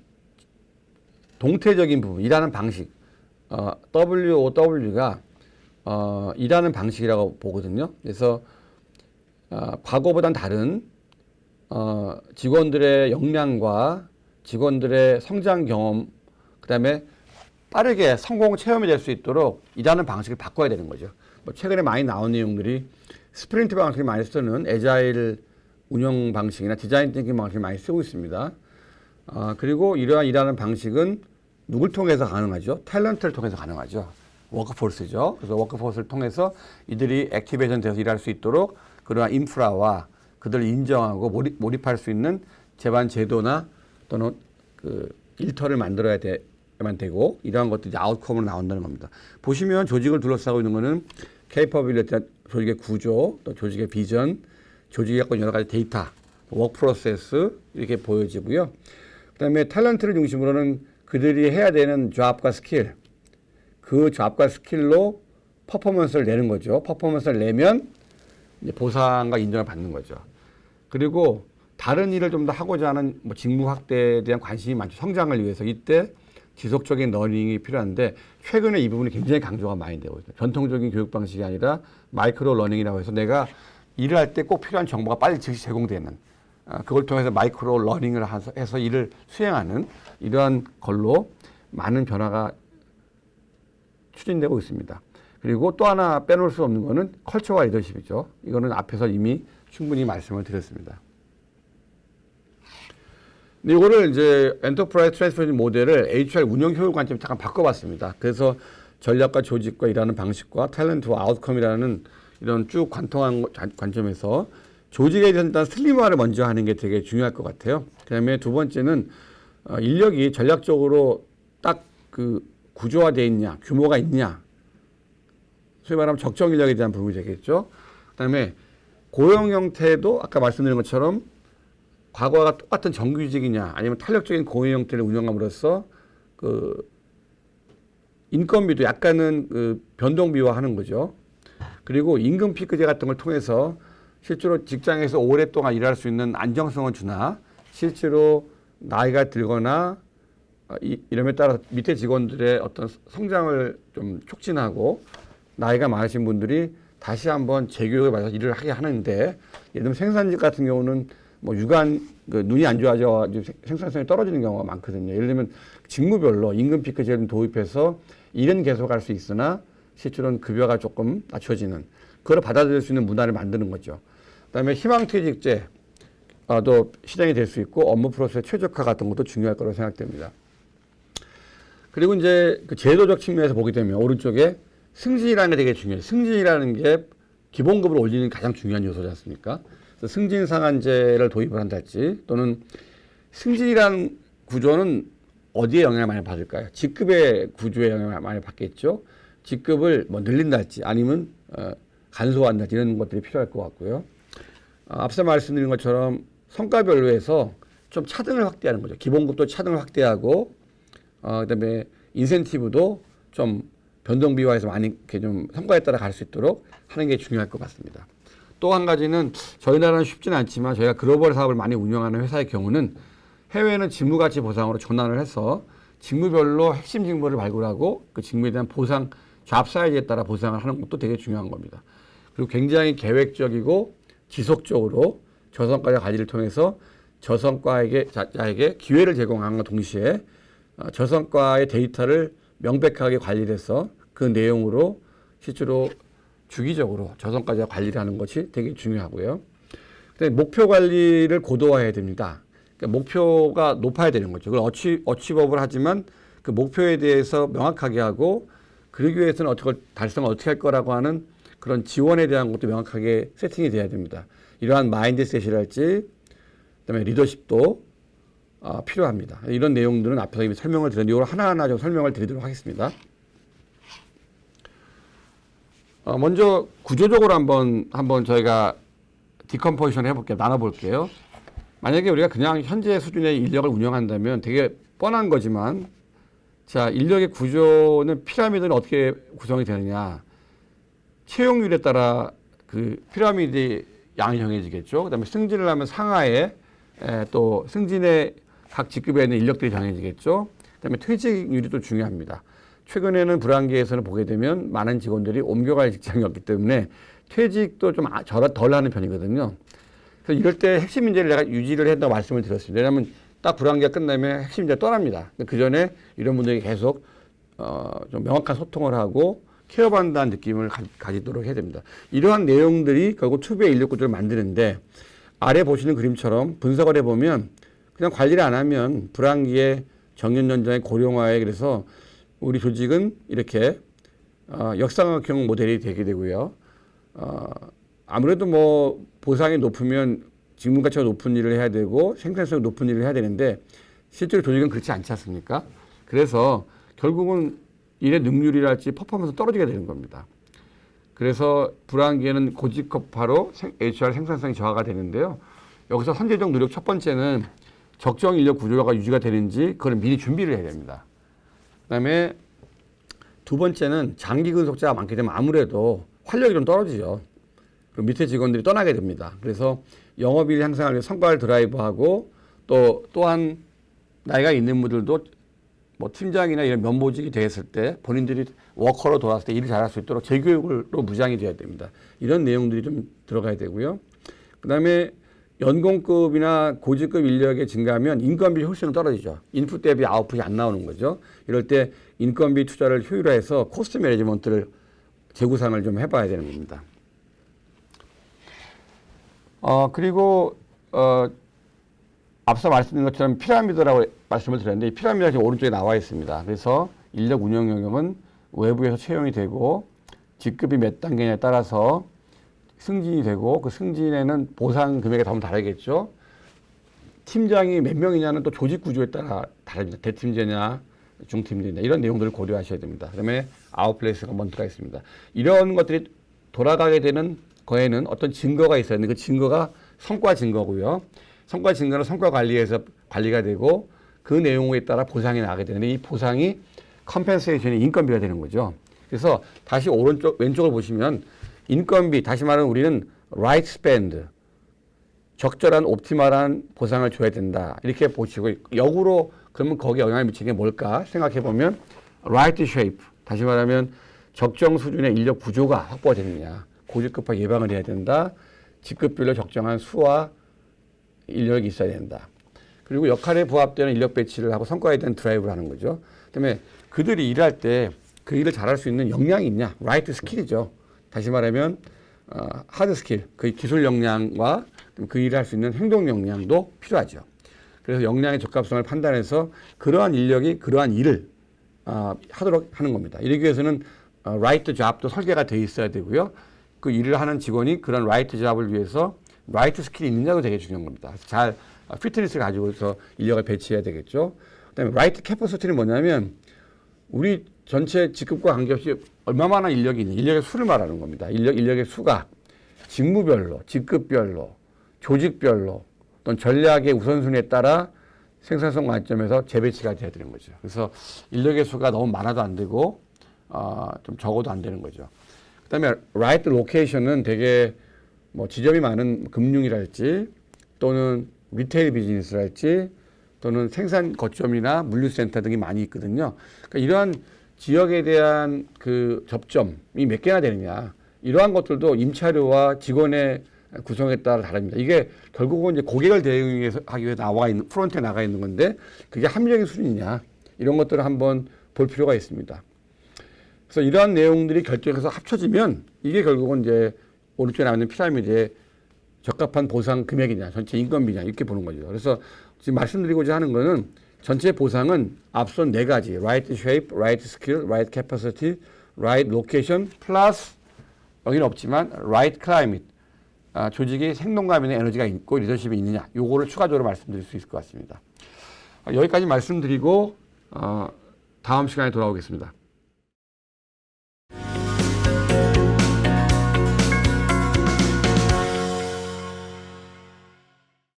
동태적인 부분, 일하는 방식, WOW가 일하는 방식이라고 보거든요. 그래서 과거보단 다른 직원들의 역량과 직원들의 성장 경험, 그다음에 빠르게 성공 체험이 될 수 있도록 일하는 방식을 바꿔야 되는 거죠. 뭐 최근에 많이 나온 내용들이 스프린트 방식을 많이 쓰는 애자일 운영 방식이나 디자인 띵킹 방식을 많이 쓰고 있습니다. 그리고 이러한 일하는 방식은 누굴 통해서 가능하죠? 탤런트를 통해서 가능하죠. 워크포스죠. 그래서 워크포스를 통해서 이들이 액티베이션 돼서 일할 수 있도록 그러한 인프라와 그들을 인정하고 몰입할 수 있는 제반 제도나 또는 그 일터를 만들어야만 되고 이러한 것들이 아웃컴으로 나온다는 겁니다. 보시면 조직을 둘러싸고 있는 것은 케이퍼빌리티, 조직의 구조, 또 조직의 비전, 조직이 갖고 있는 여러 가지 데이터, 워크 프로세스 이렇게 보여지고요. 그다음에 탤런트를 중심으로는 그들이 해야 되는 잡과 스킬, 그 잡과 스킬로 퍼포먼스를 내는 거죠. 퍼포먼스를 내면 이제 보상과 인정을 받는 거죠. 그리고 다른 일을 좀 더 하고자 하는 뭐 직무 확대에 대한 관심이 많죠. 성장을 위해서 이때 지속적인 러닝이 필요한데 최근에 이 부분이 굉장히 강조가 많이 되고 있어요. 전통적인 교육 방식이 아니라 마이크로 러닝이라고 해서 내가 일을 할 때 꼭 필요한 정보가 빨리 즉시 제공되는 그걸 통해서 마이크로 러닝을 해서 일을 수행하는 이러한 걸로 많은 변화가 추진되고 있습니다. 그리고 또 하나 빼놓을 수 없는 거는 컬처와 리더십이죠. 이거는 앞에서 이미 충분히 말씀을 드렸습니다. 근데 이거를 이제 엔터프라이즈 트랜스포메이션 모델을 HR 운영 효율 관점 잠깐 바꿔봤습니다. 그래서 전략과 조직과 일하는 방식과 탤런트와 아웃컴이라는 이런 쭉 관통한 관점에서 조직에 대한 일단 슬림화를 먼저 하는 게 되게 중요할 것 같아요. 그다음에 두 번째는 인력이 전략적으로 딱 그 구조화되어 있냐, 규모가 있냐, 소위 말하면 적정 인력에 대한 부분이 되겠죠. 그다음에 고용 형태도 아까 말씀드린 것처럼 과거와 똑같은 정규직이냐, 아니면 탄력적인 고용 형태를 운영함으로써 그 인건비도 약간은 그 변동비화하는 거죠. 그리고 임금 피크제 같은 걸 통해서 실제로 직장에서 오랫동안 일할 수 있는 안정성을 주나 실제로 나이가 들거나 이름에 따라 밑에 직원들의 어떤 성장을 좀 촉진하고 나이가 많으신 분들이 다시 한번 재교육에 맞춰서 일을 하게 하는데 예를 들면 생산직 같은 경우는 뭐 유관 그 눈이 안 좋아져 생산성이 떨어지는 경우가 많거든요. 예를 들면 직무별로 임금 피크제를 도입해서 일은 계속할 수 있으나 실제로는 급여가 조금 낮춰지는 그걸 받아들일 수 있는 문화를 만드는 거죠. 그다음에 희망퇴직제도 실행이 될 수 있고 업무 프로세스 최적화 같은 것도 중요할 거라고 생각됩니다. 그리고 이제 그 제도적 측면에서 보게 되면 오른쪽에 승진이라는 게 되게 중요해요. 승진이라는 게 기본급을 올리는 가장 중요한 요소지 않습니까? 그래서 승진 상한제를 도입을 한달지 또는 승진이라는 구조는 어디에 영향을 많이 받을까요? 직급의 구조에 영향을 많이 받겠죠. 직급을 뭐 늘린달지 아니면 간소화한달지 이런 것들이 필요할 것 같고요. 앞서 말씀드린 것처럼 성과별로 해서 좀 차등을 확대하는 거죠. 기본급도 차등을 확대하고 그다음에 인센티브도 좀 변동비화해서 많이 이렇게 좀 성과에 따라 갈 수 있도록 하는 게 중요할 것 같습니다. 또 한 가지는 저희 나라는 쉽지는 않지만 저희가 글로벌 사업을 많이 운영하는 회사의 경우는 해외에는 직무가치 보상으로 전환을 해서 직무별로 핵심 직무를 발굴하고 그 직무에 대한 보상 잡 사이즈에 따라 보상을 하는 것도 되게 중요한 겁니다. 그리고 굉장히 계획적이고 지속적으로 저성과자 관리를 통해서 저성과에게 기회를 제공하는 것 동시에 저성과의 데이터를 명백하게 관리를 해서 그 내용으로 실제로 주기적으로 저성과자 관리를 하는 것이 되게 중요하고요. 근데 목표 관리를 고도화해야 됩니다. 그러니까 목표가 높아야 되는 거죠. 그걸 어치버블 하지만 그 목표에 대해서 명확하게 하고 그러기 위해서는 달성을 어떻게 할 거라고 하는 그런 지원에 대한 것도 명확하게 세팅이 돼야 됩니다. 이러한 마인드셋이랄지 그다음에 리더십도 필요합니다. 이런 내용들은 앞에서 이미 설명을 드렸는데 이걸 하나하나 좀 설명을 드리도록 하겠습니다. 먼저 구조적으로 한번 저희가 디컴포지션 해볼게요. 나눠볼게요. 만약에 우리가 그냥 현재 수준의 인력을 운영한다면 되게 뻔한 거지만 자, 인력의 구조는 피라미드는 어떻게 구성이 되느냐. 채용률에 따라 그 피라미드 양이 정해지겠죠. 그다음에 승진을 하면 상하에 또 승진의 각 직급에 있는 인력들이 정해지겠죠. 그다음에 퇴직률이 또 중요합니다. 최근에는 불황기에서는 보게 되면 많은 직원들이 옮겨갈 직장이 없기 때문에 퇴직도 좀 덜 하는 편이거든요. 그래서 이럴 때 핵심 인재를 내가 유지를 한다고 말씀을 드렸습니다. 왜냐하면 딱 불황기가 끝나면 핵심 인재가 떠납니다. 그 전에 이런 분들이 계속 좀 명확한 소통을 하고 케어받는다는 느낌을 가지도록 해야 됩니다. 이러한 내용들이 결국 투비의 인력 구조를 만드는데 아래 보시는 그림처럼 분석을 해보면 그냥 관리를 안 하면 불황기에 정년연장의 고령화에 그래서 우리 조직은 이렇게 역삼각형 모델이 되게 되고요. 아무래도 뭐 보상이 높으면 직무 가치가 높은 일을 해야 되고 생산성이 높은 일을 해야 되는데 실제로 조직은 그렇지 않지 않습니까? 그래서 결국은 일의 능률이랄지 퍼포먼스 떨어지게 되는 겁니다. 그래서 불황기에는 고직급화로 HR 생산성이 저하가 되는데요. 여기서 선제적 노력 첫 번째는 적정 인력 구조가 유지가 되는지 그걸 미리 준비를 해야 됩니다. 그다음에 두 번째는 장기 근속자가 많게 되면 아무래도 활력이 좀 떨어지죠. 그리고 밑에 직원들이 떠나게 됩니다. 그래서 영업일 향상을 위해 성과를 드라이브하고 또한 나이가 있는 분들도 뭐 팀장이나 이런 면보직이 됐을 때 본인들이 워커로 돌아왔을 때 일을 잘할 수 있도록 재교육으로 무장이 되어야 됩니다. 이런 내용들이 좀 들어가야 되고요. 그다음에 연공급이나 고직급 인력이 증가하면 인건비 효율은 떨어지죠. 인풋 대비 아웃풋이 안 나오는 거죠. 이럴 때 인건비 투자를 효율화해서 코스트 매니지먼트를 재구상을 좀 해봐야 되는 겁니다. 그리고 앞서 말씀드린 것처럼 피라미드라고 말씀을 드렸는데 이 피라미드가 지금 오른쪽에 나와 있습니다. 그래서 인력 운영 영역은 외부에서 채용이 되고 직급이 몇 단계냐에 따라서 승진이 되고 그 승진에는 보상 금액이 더 다르겠죠. 팀장이 몇 명이냐는 또 조직 구조에 따라 다릅니다. 대팀제냐 중팀제냐 이런 내용들을 고려하셔야 됩니다. 그다음에 아웃플레이스가 먼저 들어가 있습니다. 이런 것들이 돌아가게 되는 거에는 어떤 증거가 있어야 하는데 그 증거가 성과 증거고요. 성과 증거는 성과 관리에서 관리가 되고 그 내용에 따라 보상이 나가게 되는데 이 보상이 컴펜세이션이 인건비가 되는 거죠. 그래서 다시 왼쪽을 보시면 인건비, 다시 말하면 우리는 right spend, 적절한 옵티멀한 보상을 줘야 된다. 이렇게 보시고 역으로 그러면 거기에 영향을 미치는 게 뭘까 생각해 보면 right shape, 다시 말하면 적정 수준의 인력 구조가 확보가 되느냐. 고직급화 예방을 해야 된다. 직급별로 적정한 수와 인력이 있어야 된다. 그리고 역할에 부합되는 인력 배치를 하고 성과에 대한 드라이브를 하는 거죠. 그다음에 그들이 일할 때 그 일을 잘할 수 있는 역량이 있냐. right 스킬이죠. 다시 말하면 하드 스킬, 그 기술 역량과 그 일을 할 수 있는 행동 역량도 필요하죠. 그래서 역량의 적합성을 판단해서 그러한 인력이 그러한 일을 하도록 하는 겁니다. 이러기 위해서는 right job도 설계가 돼 있어야 되고요. 그 일을 하는 직원이 그런 right job을 위해서 right 스킬이 있느냐도 되게 중요한 겁니다. 그래서 잘 피트니스를 가지고서 인력을 배치해야 되겠죠. 그다음에 right capacity는 뭐냐면 우리 전체 직급과 관계없이 얼마나 인력이 있는 인력의 수를 말하는 겁니다. 인력의 수가 직무별로, 직급별로, 조직별로 또는 전략의 우선순위에 따라 생산성 관점에서 재배치가 돼야 되는 거죠. 그래서 인력의 수가 너무 많아도 안 되고 좀 적어도 안 되는 거죠. 그다음에 right location은 되게 뭐 지점이 많은 금융이랄지 또는 리테일 비즈니스랄지 또는 생산 거점이나 물류센터 등이 많이 있거든요. 그러니까 이러한 지역에 대한 그 접점이 몇 개나 되느냐 이러한 것들도 임차료와 직원의 구성에 따라 다릅니다. 이게 결국은 이제 고객을 대응하기 위해 나와 있는 프론트에 나가 있는 건데 그게 합리적인 수준이냐 이런 것들을 한번 볼 필요가 있습니다. 그래서 이러한 내용들이 결정해서 합쳐지면 이게 결국은 이제 오른쪽에 나와 있는 피라미드의 적합한 보상 금액이냐, 전체 인건비냐 이렇게 보는 거죠. 그래서 지금 말씀드리고자 하는 거는 전체 보상은 앞선 네 가지, right shape, right skill, right capacity, right location, 플러스 여기는 없지만 right climate, 조직의 생동감 있는 에너지가 있고 리더십이 있느냐, 요거를 추가적으로 말씀드릴 수 있을 것 같습니다. 여기까지 말씀드리고 다음 시간에 돌아오겠습니다.